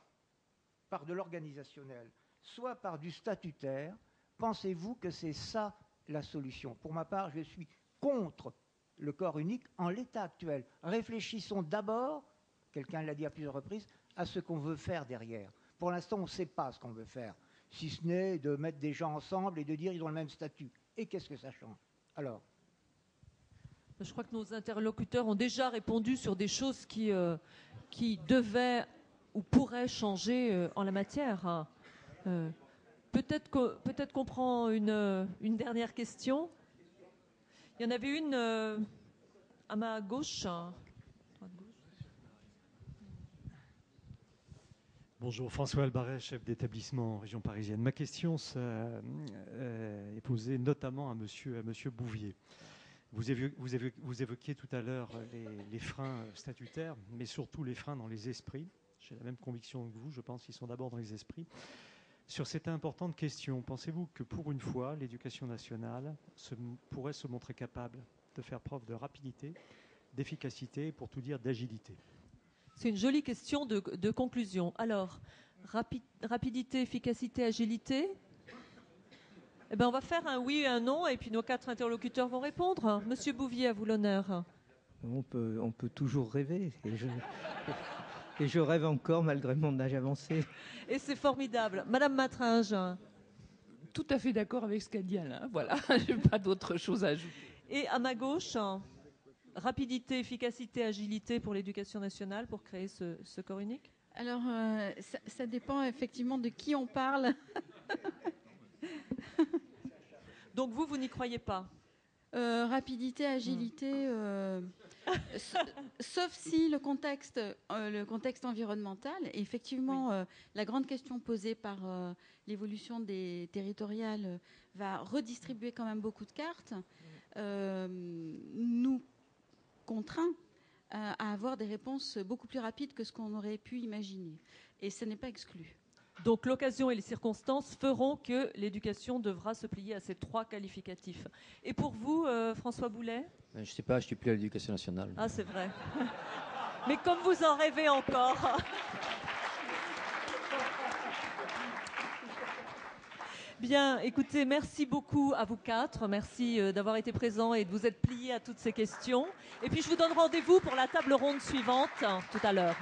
par de l'organisationnel, soit par du statutaire, pensez-vous que c'est ça la solution? Pour ma part, je suis contre le corps unique en l'état actuel. Réfléchissons d'abord, quelqu'un l'a dit à plusieurs reprises, à ce qu'on veut faire derrière. Pour l'instant, on ne sait pas ce qu'on veut faire, si ce n'est de mettre des gens ensemble et de dire ils ont le même statut. Et qu'est-ce que ça change? Alors, je crois que nos interlocuteurs ont déjà répondu sur des choses qui devaient ou pourraient changer en la matière. Peut-être qu'on prend une dernière question. Il y en avait une à ma gauche. Bonjour, François Albaret, chef d'établissement en région parisienne. Ma question est posée notamment à monsieur Bouvier. Vous évoquiez tout à l'heure les freins statutaires, mais surtout les freins dans les esprits. J'ai la même conviction que vous, je pense qu'ils sont d'abord dans les esprits. Sur cette importante question, pensez-vous que pour une fois, l'éducation nationale pourrait se montrer capable de faire preuve de rapidité, d'efficacité et pour tout dire d'agilité? C'est une jolie question de conclusion. Alors, rapidité, efficacité, agilité. Eh bien, on va faire un oui et un non, et puis nos 4 interlocuteurs vont répondre. Monsieur Bouvier, à vous l'honneur. On peut toujours rêver. Et je rêve encore malgré mon âge avancé. Et c'est formidable. Madame Matringe. Tout à fait d'accord avec ce qu'a dit Alain. Voilà, je n'ai pas d'autre chose à ajouter. Et à ma gauche, rapidité, efficacité, agilité pour l'éducation nationale, pour créer ce corps unique? Alors, ça dépend effectivement de qui on parle. Donc vous n'y croyez pas? Rapidité, agilité, sauf si le contexte environnemental, et effectivement, la grande question posée par l'évolution des territoriales va redistribuer quand même beaucoup de cartes, nous contraint à avoir des réponses beaucoup plus rapides que ce qu'on aurait pu imaginer. Et ce n'est pas exclu. Donc l'occasion et les circonstances feront que l'éducation devra se plier à ces 3 qualificatifs. Et pour vous, François Boulet ? Je ne sais pas, je ne suis plus à l'Éducation nationale. Ah, c'est vrai. Mais comme vous en rêvez encore. Bien, écoutez, merci beaucoup à vous 4. Merci d'avoir été présents et de vous être pliés à toutes ces questions. Et puis je vous donne rendez-vous pour la table ronde suivante tout à l'heure.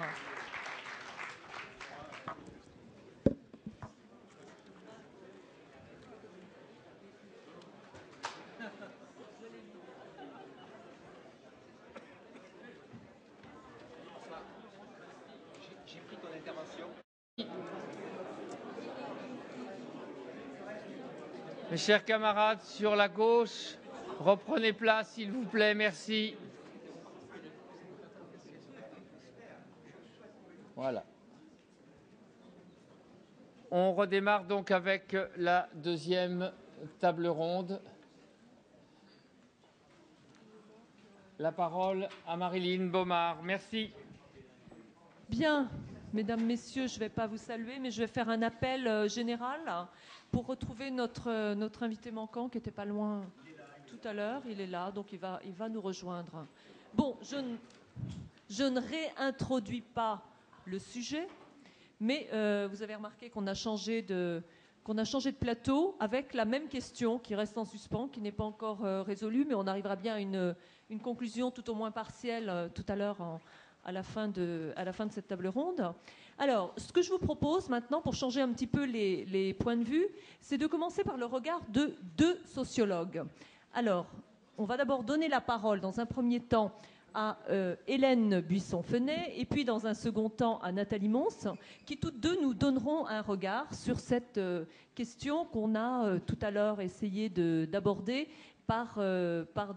J'ai pris ton intervention. Mes chers camarades, sur la gauche, reprenez place, s'il vous plaît, merci. Voilà. On redémarre donc avec la deuxième table ronde. La parole à Marilyn Baumard. Merci. Bien, mesdames, messieurs, je ne vais pas vous saluer, mais je vais faire un appel général pour retrouver notre invité manquant qui n'était pas loin tout à l'heure. Il est là, donc il va nous rejoindre. Bon, je ne réintroduis pas le sujet, mais vous avez remarqué qu'on a changé de plateau avec la même question qui reste en suspens, qui n'est pas encore résolue, mais on arrivera bien à une conclusion tout au moins partielle tout à l'heure à la fin de cette table ronde. Alors, ce que je vous propose maintenant, pour changer un petit peu les points de vue, c'est de commencer par le regard de 2 sociologues. Alors, on va d'abord donner la parole dans un premier temps à Hélène Buisson-Fenet et puis dans un second temps à Nathalie Mons, qui toutes 2 nous donneront un regard sur cette question qu'on a tout à l'heure essayé d'aborder par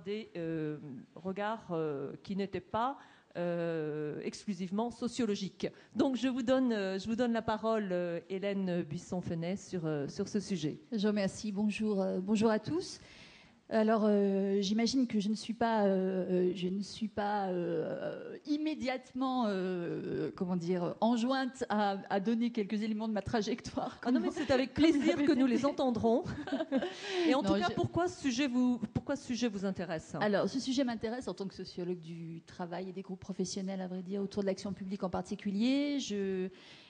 des regards qui n'étaient pas exclusivement sociologique. Donc je vous donne la parole, Hélène Buisson-Fenet, sur ce sujet. Je vous remercie. Bonjour à tous. Alors, j'imagine que je ne suis pas immédiatement, enjointe à donner quelques éléments de ma trajectoire. Ah non, mais c'est avec plaisir que nous les entendrons. Et en tout cas, pourquoi ce sujet vous intéresse ? Alors, ce sujet m'intéresse en tant que sociologue du travail et des groupes professionnels, à vrai dire, autour de l'action publique en particulier.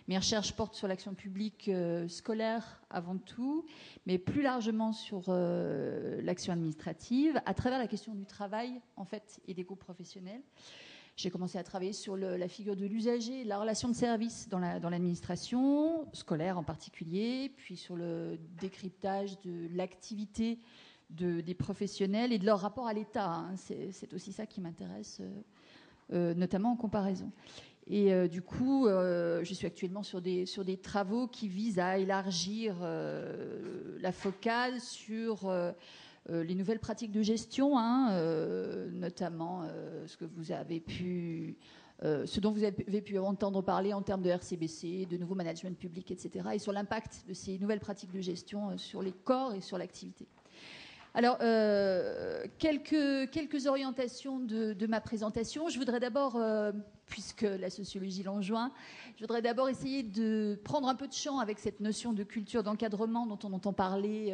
Mes recherches portent sur l'action publique scolaire avant tout, mais plus largement sur l'action administrative, à travers la question du travail, en fait, et des groupes professionnels. J'ai commencé à travailler sur la figure de l'usager, la relation de service dans l'administration, scolaire en particulier, puis sur le décryptage de l'activité des professionnels et de leur rapport à l'État. Hein. C'est aussi ça qui m'intéresse, notamment en comparaison. Et du coup, je suis actuellement sur des travaux qui visent à élargir la focale sur les nouvelles pratiques de gestion, notamment ce dont vous avez pu entendre parler en termes de RCBC, de nouveau management public, etc., et sur l'impact de ces nouvelles pratiques de gestion sur les corps et sur l'activité. Alors, quelques orientations de ma présentation. Je voudrais d'abord, puisque la sociologie l'enjoint, je voudrais d'abord essayer de prendre un peu de champ avec cette notion de culture d'encadrement dont on entend parler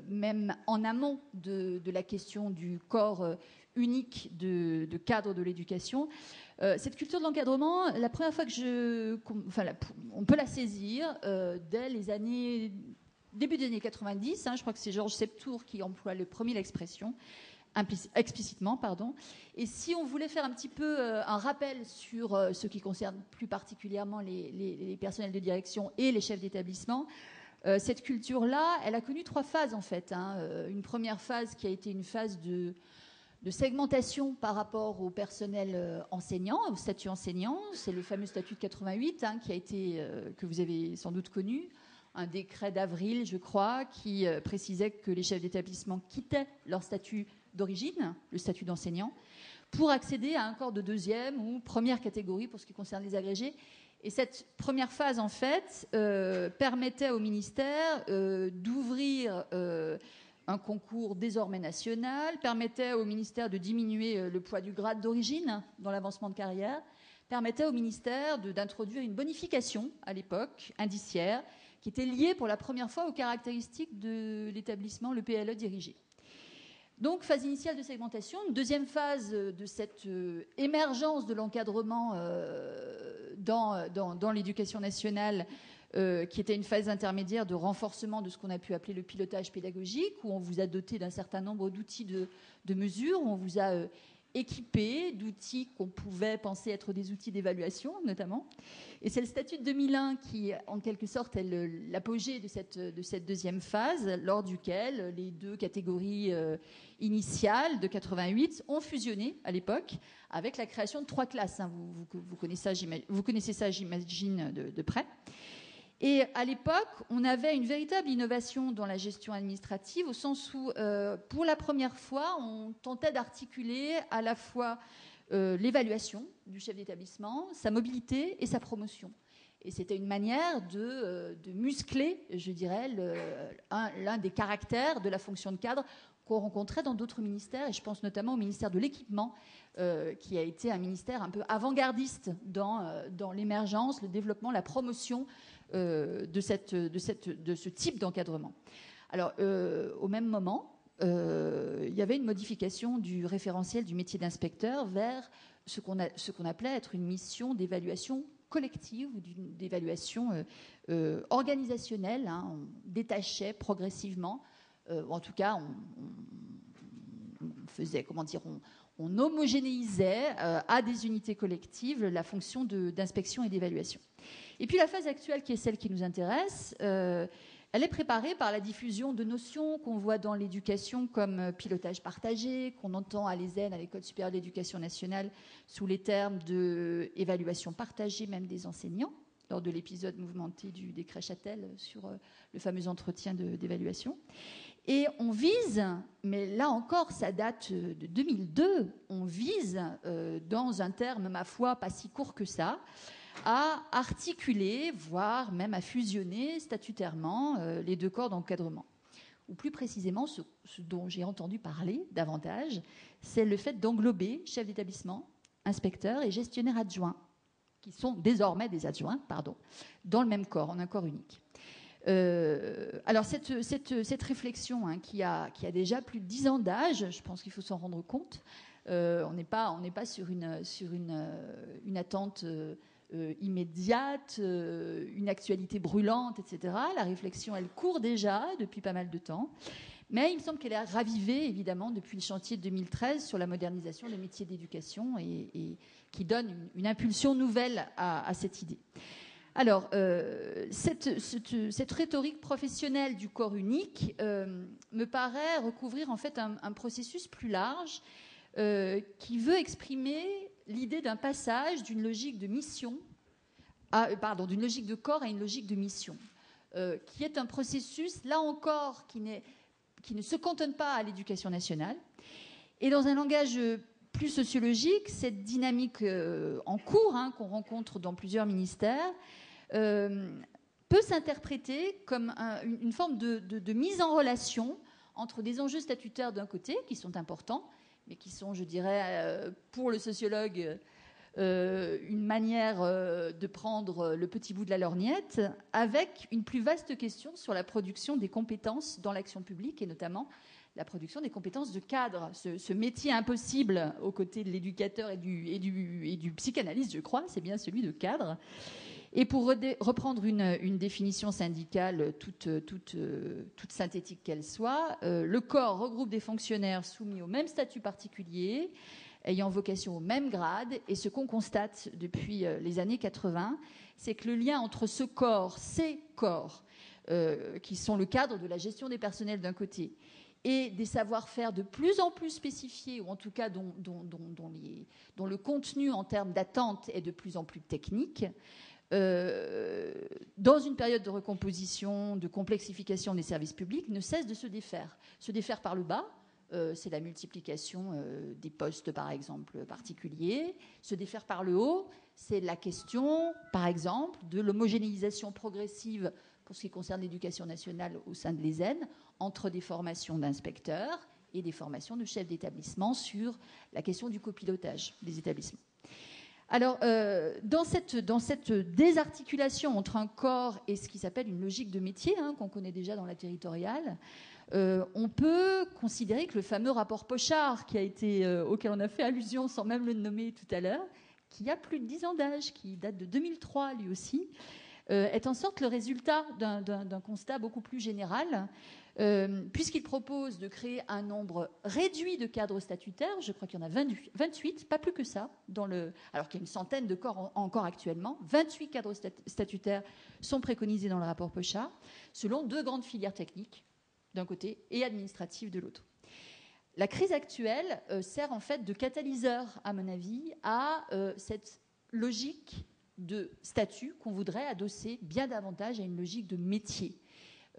même en amont de la question du corps unique de cadre de l'éducation. Cette culture de l'encadrement, la première fois on peut la saisir dès les années... Début des années 90, je crois que c'est Georges Septour qui emploie l'expression, explicitement, pardon. Et si on voulait faire un petit peu un rappel sur ce qui concerne plus particulièrement les personnels de direction et les chefs d'établissement, cette culture-là, elle a connu 3 phases en fait. Une première phase qui a été une phase de segmentation par rapport au personnel enseignant, au statut enseignant. C'est le fameux statut de 88 qui a été, que vous avez sans doute connu. Un décret d'avril, je crois, qui précisait que les chefs d'établissement quittaient leur statut d'origine, le statut d'enseignant, pour accéder à un corps de 2e ou 1re catégorie pour ce qui concerne les agrégés. Et cette première phase, en fait, permettait au ministère d'ouvrir un concours désormais national, permettait au ministère de diminuer le poids du grade d'origine dans l'avancement de carrière, permettait au ministère d'introduire une bonification, à l'époque, indiciaire, qui était liée pour la première fois aux caractéristiques de l'établissement, le PLE dirigé. Donc, phase initiale de segmentation. Une deuxième phase de cette émergence de l'encadrement dans l'éducation nationale, qui était une phase intermédiaire de renforcement de ce qu'on a pu appeler le pilotage pédagogique, où on vous a doté d'un certain nombre d'outils de mesure, où on vous a équipé d'outils qu'on pouvait penser être des outils d'évaluation, notamment. Et c'est le statut de 2001 qui, en quelque sorte, est l'apogée de cette deuxième phase, lors duquel les deux catégories initiales de 88 ont fusionné à l'époque, avec la création de 3 classes. Hein. Vous connaissez ça, j'imagine, de près. Et à l'époque, on avait une véritable innovation dans la gestion administrative, au sens où, pour la première fois, on tentait d'articuler à la fois l'évaluation du chef d'établissement, sa mobilité et sa promotion. Et c'était une manière de muscler, je dirais, l'un des caractères de la fonction de cadre qu'on rencontrait dans d'autres ministères, et je pense notamment au ministère de l'Équipement, qui a été un ministère un peu avant-gardiste dans l'émergence, le développement, la promotion de ce type d'encadrement. Alors, au même moment, il y avait une modification du référentiel du métier d'inspecteur vers ce qu'on appelait être une mission d'évaluation collective ou d'évaluation organisationnelle. Hein. On détachait progressivement, en tout cas, on faisait, comment dire, on homogénéisait à des unités collectives la fonction d'inspection et d'évaluation. Et puis la phase actuelle, qui est celle qui nous intéresse, elle est préparée par la diffusion de notions qu'on voit dans l'éducation comme pilotage partagé, qu'on entend à l'ESN, à l'École supérieure de l'éducation nationale, sous les termes d'évaluation partagée même des enseignants, lors de l'épisode mouvementé du décret Châtel sur le fameux entretien d'évaluation. Et on vise, mais là encore, ça date de 2002, on vise, dans un terme, ma foi, pas si court que ça, à articuler, voire même à fusionner statutairement les deux corps d'encadrement. Ou plus précisément, ce dont j'ai entendu parler davantage, c'est le fait d'englober chef d'établissement, inspecteur et gestionnaire adjoint, qui sont désormais des adjoints, dans le même corps, en un corps unique. Alors cette réflexion, hein, qui a déjà plus de 10 ans d'âge, je pense qu'il faut s'en rendre compte. On n'est pas sur une attente immédiate, une actualité brûlante, etc. La réflexion, elle court déjà depuis pas mal de temps. Mais il me semble qu'elle est ravivée, évidemment, depuis le chantier de 2013 sur la modernisation des métiers d'éducation et qui donne une impulsion nouvelle à cette idée. Alors, cette rhétorique professionnelle du corps unique me paraît recouvrir en fait un processus plus large qui veut exprimer l'idée d'un passage d'une logique de mission, d'une logique de corps à une logique de mission, qui est un processus, là encore, qui ne se cantonne pas à l'éducation nationale. Et dans un langage plus sociologique, cette dynamique en cours, hein, qu'on rencontre dans plusieurs ministères, peut s'interpréter comme une forme de mise en relation entre des enjeux statutaires d'un côté, qui sont importants, mais qui sont, je dirais, pour le sociologue, une manière de prendre le petit bout de la lorgnette, avec une plus vaste question sur la production des compétences dans l'action publique, et notamment la production des compétences de cadre, ce métier impossible aux côtés de l'éducateur et du psychanalyste, je crois, c'est bien celui de cadre. Et pour reprendre une définition syndicale toute synthétique qu'elle soit, le corps regroupe des fonctionnaires soumis au même statut particulier, ayant vocation au même grade, et ce qu'on constate depuis les années 80, c'est que le lien entre ces corps, qui sont le cadre de la gestion des personnels d'un côté, et des savoir-faire de plus en plus spécifiés, ou en tout cas dont le contenu en termes d'attente est de plus en plus technique, dans une période de recomposition, de complexification des services publics, ne cesse de se défaire par le bas, c'est la multiplication des postes, par exemple, particuliers. Se défaire par le haut, c'est la question, par exemple, de l'homogénéisation progressive pour ce qui concerne l'éducation nationale au sein de l'ESN, entre des formations d'inspecteurs et des formations de chefs d'établissement sur la question du copilotage des établissements. Alors, dans cette désarticulation entre un corps et ce qui s'appelle une logique de métier, qu'on connaît déjà dans la territoriale, on peut considérer que le fameux rapport Pochard, auquel on a fait allusion sans même le nommer tout à l'heure, qui a plus de 10 ans d'âge, qui date de 2003 lui aussi, est en sorte le résultat d'un constat beaucoup plus général, puisqu'il propose de créer un nombre réduit de cadres statutaires. Je crois qu'il y en a 28, pas plus que ça, alors qu'il y a une centaine de corps encore actuellement. 28 cadres statutaires sont préconisés dans le rapport Pochard, selon 2 grandes filières techniques, d'un côté, et administratives de l'autre. La crise actuelle sert en fait de catalyseur, à mon avis, à cette logique de statut qu'on voudrait adosser bien davantage à une logique de métier.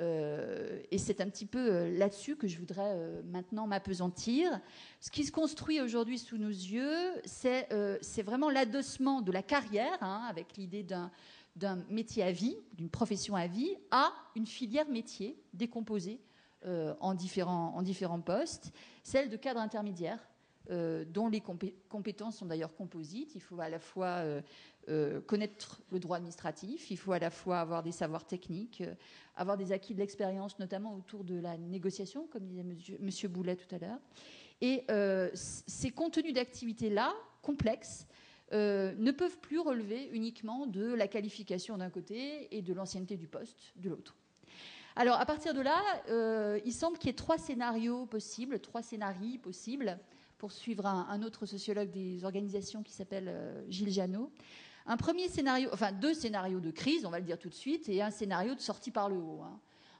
Et c'est un petit peu là-dessus que je voudrais maintenant m'appesantir. Ce qui se construit aujourd'hui sous nos yeux, c'est vraiment l'adossement de la carrière, avec l'idée d'un métier à vie, d'une profession à vie, à une filière métier décomposée en différents postes, celle de cadre intermédiaire, dont les compétences sont d'ailleurs composites. Il faut à la fois connaître le droit administratif, il faut à la fois avoir des savoirs techniques, avoir des acquis de l'expérience, notamment autour de la négociation, comme disait Monsieur Boulet tout à l'heure. Et ces contenus d'activité-là, complexes, ne peuvent plus relever uniquement de la qualification d'un côté et de l'ancienneté du poste de l'autre. Alors, à partir de là, il semble qu'il y ait 3 scénarios possibles, 3 scénarii possibles, pour suivre un autre sociologue des organisations qui s'appelle Gilles Janot. Un premier scénario, enfin 2 scénarios de crise, on va le dire tout de suite, et un scénario de sortie par le haut.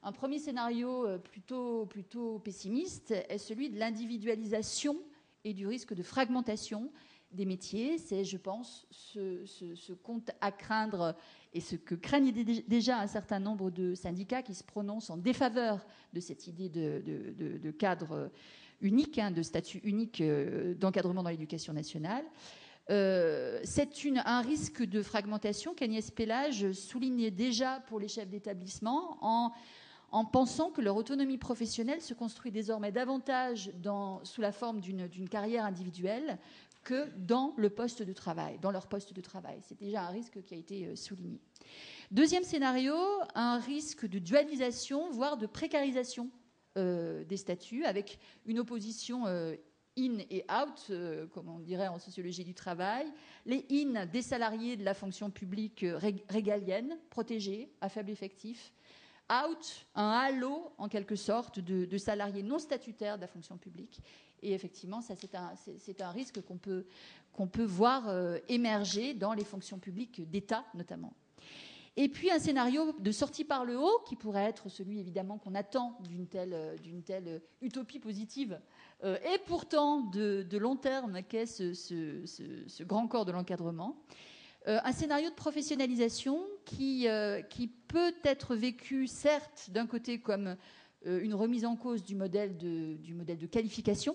Un premier scénario plutôt pessimiste est celui de l'individualisation et du risque de fragmentation des métiers. C'est, je pense, ce compte à craindre et ce que craignent déjà un certain nombre de syndicats qui se prononcent en défaveur de cette idée de cadre unique, de statut unique d'encadrement dans l'éducation nationale. C'est un risque de fragmentation qu'Agnès Pellage soulignait déjà pour les chefs d'établissement en pensant que leur autonomie professionnelle se construit désormais davantage sous la forme d'une carrière individuelle que dans leur poste de travail. C'est déjà un risque qui a été souligné. Deuxième scénario, un risque de dualisation, voire de précarisation des statuts, avec une opposition in et out, comme on dirait en sociologie du travail. Les in, des salariés de la fonction publique régalienne, protégés, à faible effectif. Out, un halo, en quelque sorte, de salariés non statutaires de la fonction publique. Et effectivement, ça, c'est un risque qu'on peut voir émerger dans les fonctions publiques d'État, notamment. Et puis un scénario de sortie par le haut, qui pourrait être celui, évidemment, qu'on attend d'une telle utopie positive, et pourtant de long terme qu'est ce grand corps de l'encadrement. Un scénario de professionnalisation qui peut être vécu, certes, d'un côté comme une remise en cause du modèle de qualification,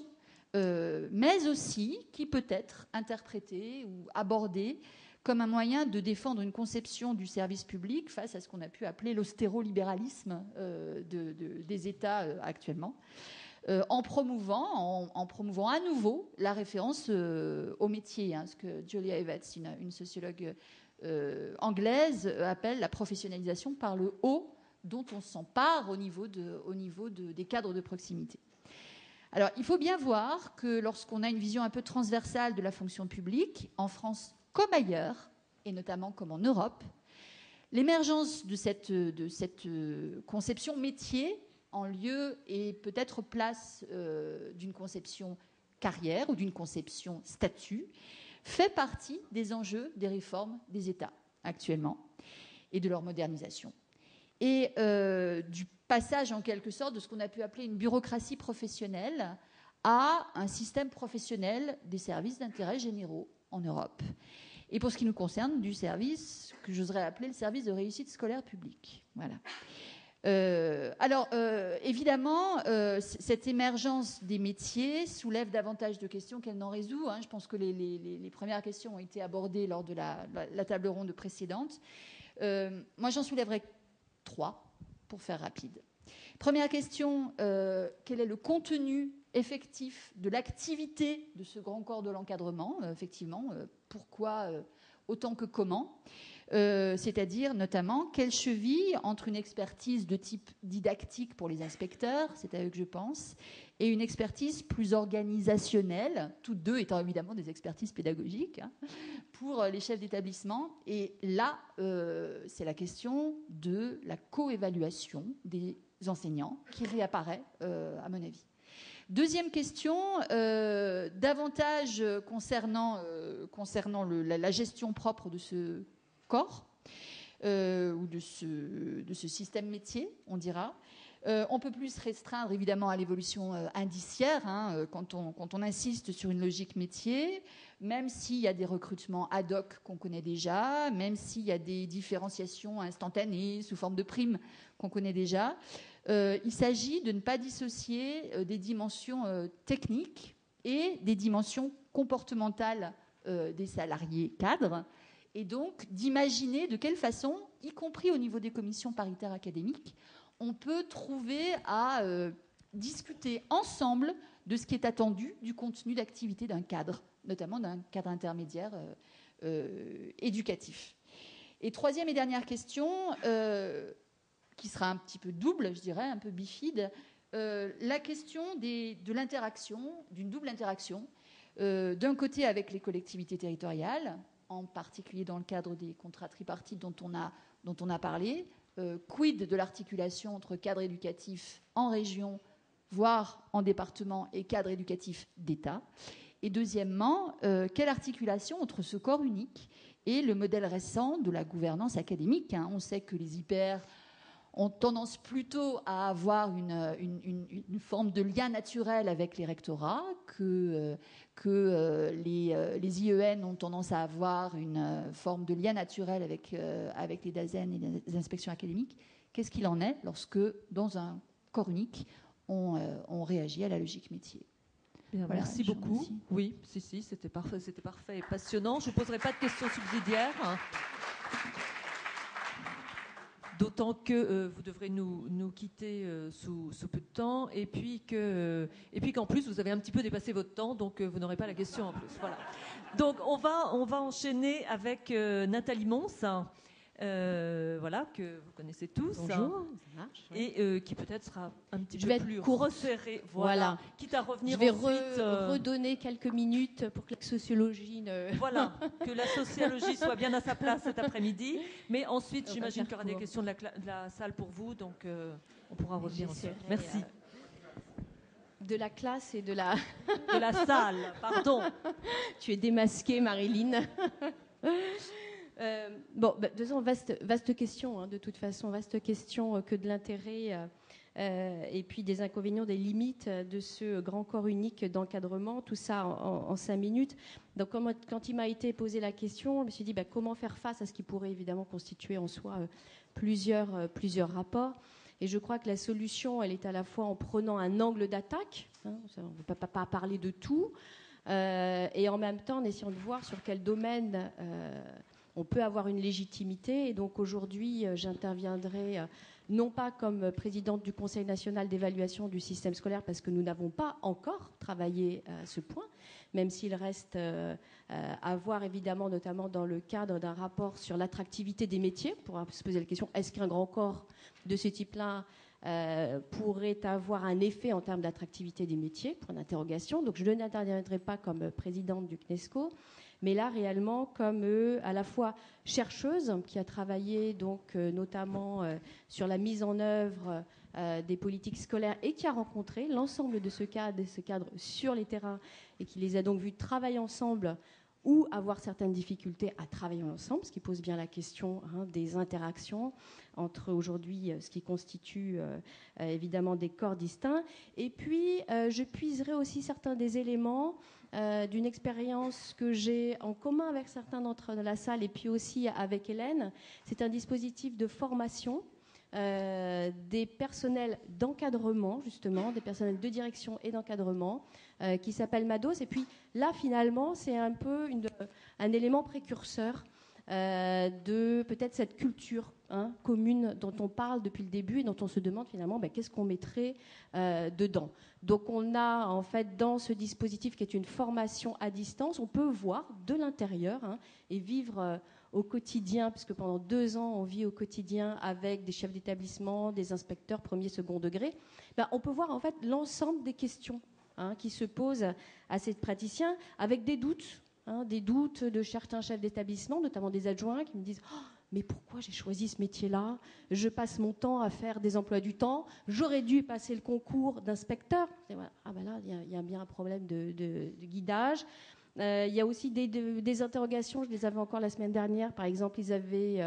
mais aussi qui peut être interprété ou abordé comme un moyen de défendre une conception du service public face à ce qu'on a pu appeler l'austérolibéralisme des États actuellement, en promouvant à nouveau la référence au métier, ce que Julia Evans, une sociologue anglaise, appelle la professionnalisation par le haut, dont on s'empare au niveau des cadres de proximité. Alors, il faut bien voir que lorsqu'on a une vision un peu transversale de la fonction publique, en France comme ailleurs, et notamment comme en Europe, l'émergence de cette conception métier en lieu et peut-être place d'une conception carrière ou d'une conception statut fait partie des enjeux des réformes des États actuellement et de leur modernisation. Et du passage en quelque sorte de ce qu'on a pu appeler une bureaucratie professionnelle à un système professionnel des services d'intérêt généraux en Europe. Et pour ce qui nous concerne, du service que j'oserais appeler le service de réussite scolaire publique. Voilà. Évidemment, cette émergence des métiers soulève davantage de questions qu'elle n'en résout. Je pense que les premières questions ont été abordées lors de la table ronde précédente. Moi, j'en soulèverai 3 pour faire rapide. Première question, quel est le contenu effectif de l'activité de ce grand corps de l'encadrement, effectivement, pourquoi autant que comment, c'est-à-dire notamment quelle cheville entre une expertise de type didactique pour les inspecteurs, c'est à eux que je pense, et une expertise plus organisationnelle, toutes deux étant évidemment des expertises pédagogiques, pour les chefs d'établissement. Et là, c'est la question de la co-évaluation des enseignants qui réapparaît, à mon avis. Deuxième question, davantage concernant la gestion propre de ce corps ou de ce système métier, on dira. On peut plus restreindre évidemment à l'évolution indiciaire quand on insiste sur une logique métier, même s'il y a des recrutements ad hoc qu'on connaît déjà, même s'il y a des différenciations instantanées sous forme de primes qu'on connaît déjà. Il s'agit de ne pas dissocier des dimensions techniques et des dimensions comportementales des salariés cadres, et donc d'imaginer de quelle façon, y compris au niveau des commissions paritaires académiques, on peut trouver à discuter ensemble de ce qui est attendu du contenu d'activité d'un cadre, notamment d'un cadre intermédiaire éducatif. Et troisième et dernière question, qui sera un petit peu double, je dirais, un peu bifide, la question de l'interaction, d'une double interaction, d'un côté avec les collectivités territoriales, en particulier dans le cadre des contrats tripartites dont on a parlé, quid de l'articulation entre cadre éducatif en région, voire en département, et cadre éducatif d'État. Et deuxièmement, quelle articulation entre ce corps unique et le modèle récent de la gouvernance académique. On sait que les IPR ont tendance plutôt à avoir une forme de lien naturel avec les rectorats, que les IEN ont tendance à avoir une forme de lien naturel avec les DAZEN et les inspections académiques. Qu'est-ce qu'il en est lorsque, dans un corps unique, on réagit à la logique métier? Bien, voilà, merci beaucoup. Oui, c'était parfait et passionnant. Je ne poserai pas de questions subsidiaires. D'autant que vous devrez nous quitter sous peu de temps, et puis qu'en plus vous avez un petit peu dépassé votre temps, donc vous n'aurez pas la question en plus. Voilà. Donc on va enchaîner avec Nathalie Mons, voilà, que vous connaissez tous. Bonjour, ça marche. Et qui peut-être sera un petit peu plus resserré. Voilà. Quitte à revenir ensuite. Je vais redonner quelques minutes pour que la sociologie ne... Voilà, que la sociologie soit bien à sa place cet après-midi. Mais ensuite, j'imagine qu'il y aura des questions de la salle pour vous, donc on pourra revenir ensuite. Merci. De la classe et de la... de la salle, pardon. Tu es démasquée, Marilyn. De toute façon, vaste question, de toute façon, vaste question que de l'intérêt et puis des inconvénients, des limites de ce grand corps unique d'encadrement, tout ça en 5 minutes. Donc quand il m'a été posé la question, je me suis dit comment faire face à ce qui pourrait évidemment constituer en soi plusieurs rapports. Et je crois que la solution, elle est à la fois en prenant un angle d'attaque, on ne peut pas parler de tout, et en même temps en essayant de voir sur quel domaine on peut avoir une légitimité. Et donc aujourd'hui, j'interviendrai non pas comme présidente du Conseil national d'évaluation du système scolaire, parce que nous n'avons pas encore travaillé à ce point, même s'il reste à voir évidemment, notamment dans le cadre d'un rapport sur l'attractivité des métiers, pour se poser la question, est-ce qu'un grand corps de ce type-là pourrait avoir un effet en termes d'attractivité des métiers, pour une interrogation. Donc je n'interviendrai pas comme présidente du CNESCO, mais là réellement comme à la fois chercheuse qui a travaillé donc notamment sur la mise en œuvre des politiques scolaires et qui a rencontré l'ensemble de ce cadre sur les terrains et qui les a donc vus travailler ensemble ou avoir certaines difficultés à travailler ensemble, ce qui pose bien la question des interactions entre aujourd'hui ce qui constitue évidemment des corps distincts. Et puis je puiserai aussi certains des éléments d'une expérience que j'ai en commun avec certains d'entre eux de la salle et puis aussi avec Hélène. C'est un dispositif de formation des personnels d'encadrement, justement, des personnels de direction et d'encadrement, qui s'appelle Mados. Et puis là, finalement, c'est un peu un élément précurseur de peut-être cette culture commune dont on parle depuis le début et dont on se demande finalement qu'est-ce qu'on mettrait dedans. Donc on a en fait dans ce dispositif qui est une formation à distance, on peut voir de l'intérieur et vivre au quotidien, puisque pendant 2 ans on vit au quotidien avec des chefs d'établissement, des inspecteurs premier, second degré, on peut voir en fait l'ensemble des questions qui se posent à ces praticiens avec des doutes de certains chefs d'établissement, notamment des adjoints qui me disent mais pourquoi j'ai choisi ce métier-là? Je passe mon temps à faire des emplois du temps. J'aurais dû passer le concours d'inspecteur. Là, il y a bien un problème de guidage. Il y a aussi des interrogations. Je les avais encore la semaine dernière. Par exemple, ils avaient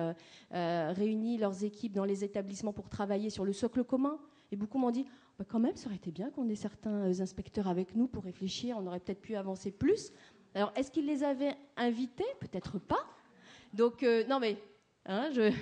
réuni leurs équipes dans les établissements pour travailler sur le socle commun. Et beaucoup m'ont dit quand même, ça aurait été bien qu'on ait certains inspecteurs avec nous pour réfléchir. On aurait peut-être pu avancer plus. Alors, est-ce qu'ils les avaient invités? Peut-être pas. Donc, non mais... il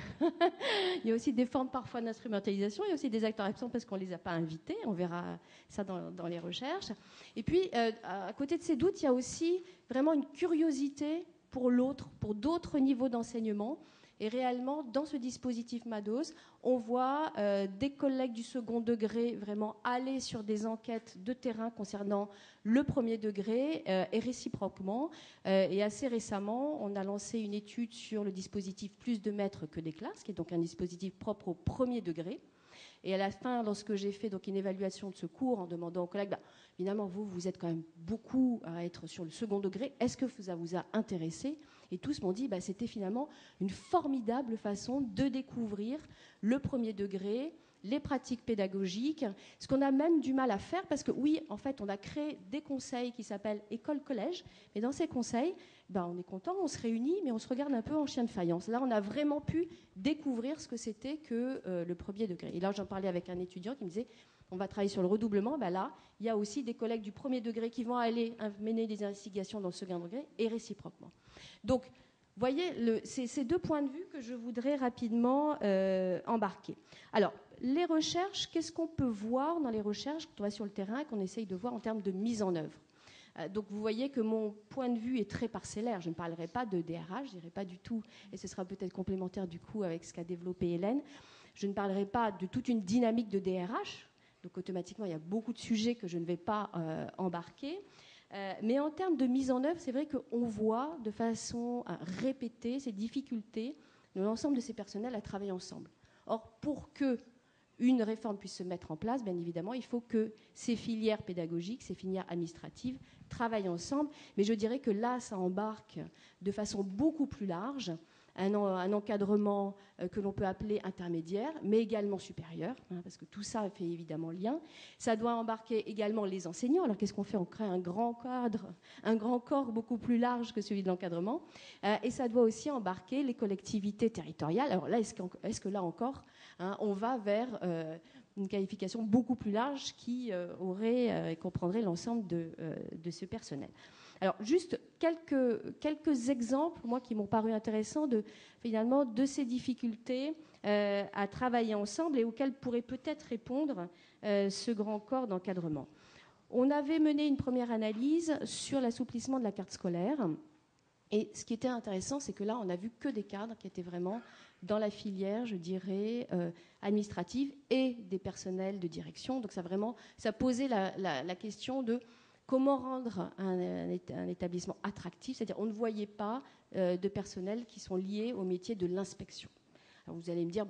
y a aussi des formes parfois d'instrumentalisation, il y a aussi des acteurs absents parce qu'on ne les a pas invités, on verra ça dans les recherches. Et puis, à côté de ces doutes, il y a aussi vraiment une curiosité pour l'autre, pour d'autres niveaux d'enseignement. Et réellement, dans ce dispositif Mados, on voit des collègues du second degré vraiment aller sur des enquêtes de terrain concernant le premier degré et réciproquement. Et assez récemment, on a lancé une étude sur le dispositif Plus de maîtres que des classes, qui est donc un dispositif propre au premier degré. Et à la fin, lorsque j'ai fait donc une évaluation de ce cours en demandant aux collègues, évidemment, vous êtes quand même beaucoup à être sur le second degré, est-ce que ça vous a intéressé? Et tous m'ont dit c'était finalement une formidable façon de découvrir le premier degré, les pratiques pédagogiques, ce qu'on a même du mal à faire parce que oui, en fait, on a créé des conseils qui s'appellent école-collège, mais dans ces conseils, on est content, on se réunit, mais on se regarde un peu en chien de faïence. Là, on a vraiment pu découvrir ce que c'était que le premier degré. Et là, j'en parlais avec un étudiant qui me disait on va travailler sur le redoublement. Là, il y a aussi des collègues du premier degré qui vont aller mener des investigations dans le second degré et réciproquement. Donc, vous voyez, c'est ces 2 points de vue que je voudrais rapidement embarquer. Alors, les recherches, qu'est-ce qu'on peut voir dans les recherches quand on va sur le terrain et qu'on essaye de voir en termes de mise en œuvre? Donc, vous voyez que mon point de vue est très parcellaire. Je ne parlerai pas de DRH, je n'irai pas du tout, et ce sera peut-être complémentaire du coup avec ce qu'a développé Hélène. Je ne parlerai pas de toute une dynamique de DRH. Donc, automatiquement, il y a beaucoup de sujets que je ne vais pas embarquer. Mais en termes de mise en œuvre, c'est vrai qu'on voit de façon répétée ces difficultés de l'ensemble de ces personnels à travailler ensemble. Or, pour qu'une réforme puisse se mettre en place, bien évidemment, il faut que ces filières pédagogiques, ces filières administratives travaillent ensemble. Mais je dirais que là, ça embarque de façon beaucoup plus large un encadrement que l'on peut appeler intermédiaire, mais également supérieur, parce que tout ça fait évidemment lien. Ça doit embarquer également les enseignants. Alors qu'est-ce qu'on fait? On crée un grand cadre, un grand corps beaucoup plus large que celui de l'encadrement. Et ça doit aussi embarquer les collectivités territoriales. Alors là, est-ce que là encore, on va vers une qualification beaucoup plus large qui comprendrait l'ensemble de ce personnel? Alors, juste quelques exemples, moi, qui m'ont paru intéressants finalement de ces difficultés à travailler ensemble et auxquelles pourrait peut-être répondre ce grand corps d'encadrement. On avait mené une première analyse sur l'assouplissement de la carte scolaire. Et ce qui était intéressant, c'est que là, on n'a vu que des cadres qui étaient vraiment dans la filière, je dirais, administrative et des personnels de direction. Donc, ça posait la question de comment rendre un établissement attractif, c'est-à-dire on ne voyait pas de personnel qui sont liés au métier de l'inspection. Alors vous allez me dire,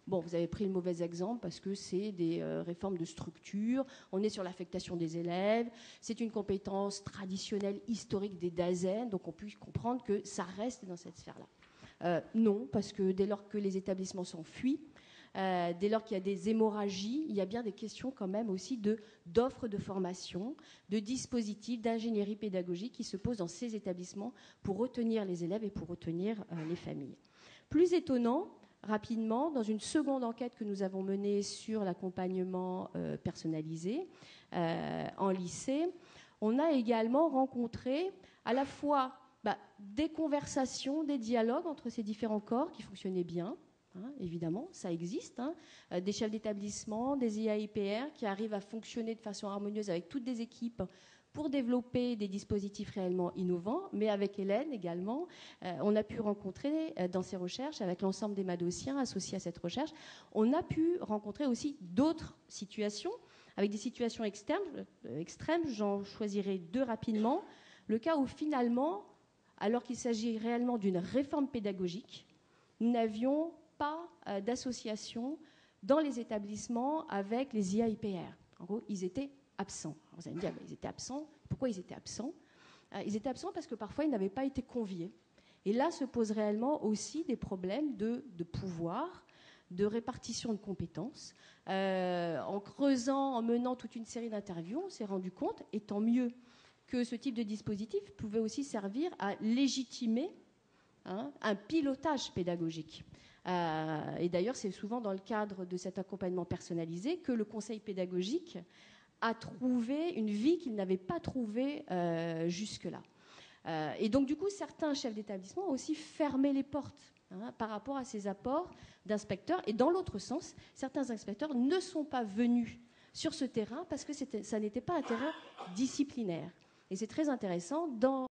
vous avez pris le mauvais exemple parce que c'est des réformes de structure, on est sur l'affectation des élèves, c'est une compétence traditionnelle, historique des DAZEN, donc on peut comprendre que ça reste dans cette sphère-là. Non, parce que dès lors que les établissements s'enfuient, dès lors qu'il y a des hémorragies, il y a bien des questions quand même aussi d'offres de formation, de dispositifs, d'ingénierie pédagogique qui se posent dans ces établissements pour retenir les élèves et pour retenir les familles. Plus étonnant, rapidement, dans une seconde enquête que nous avons menée sur l'accompagnement personnalisé en lycée, on a également rencontré à la fois des conversations, des dialogues entre ces différents corps qui fonctionnaient bien, évidemment, ça existe. Des chefs d'établissement, des IAIPR qui arrivent à fonctionner de façon harmonieuse avec toutes des équipes pour développer des dispositifs réellement innovants. Mais avec Hélène également, on a pu rencontrer dans ces recherches, avec l'ensemble des Madossiens associés à cette recherche, on a pu rencontrer aussi d'autres situations, avec des situations extrêmes. J'en choisirai 2 rapidement. Le cas où finalement, alors qu'il s'agit réellement d'une réforme pédagogique, nous n'avions pas d'association dans les établissements avec les IAIPR. En gros, ils étaient absents. Alors vous allez me dire, ils étaient absents. Pourquoi ils étaient absents ? Ils étaient absents parce que parfois, ils n'avaient pas été conviés. Et là se posent réellement aussi des problèmes de pouvoir, de répartition de compétences. En creusant, en menant toute une série d'interviews, on s'est rendu compte, et tant mieux, que ce type de dispositif pouvait aussi servir à légitimer un pilotage pédagogique. Et d'ailleurs, c'est souvent dans le cadre de cet accompagnement personnalisé que le conseil pédagogique a trouvé une vie qu'il n'avait pas trouvée jusque-là. Et donc, du coup, certains chefs d'établissement ont aussi fermé les portes par rapport à ces apports d'inspecteurs. Et dans l'autre sens, certains inspecteurs ne sont pas venus sur ce terrain parce que ça n'était pas un terrain disciplinaire. Et c'est très intéressant. Dans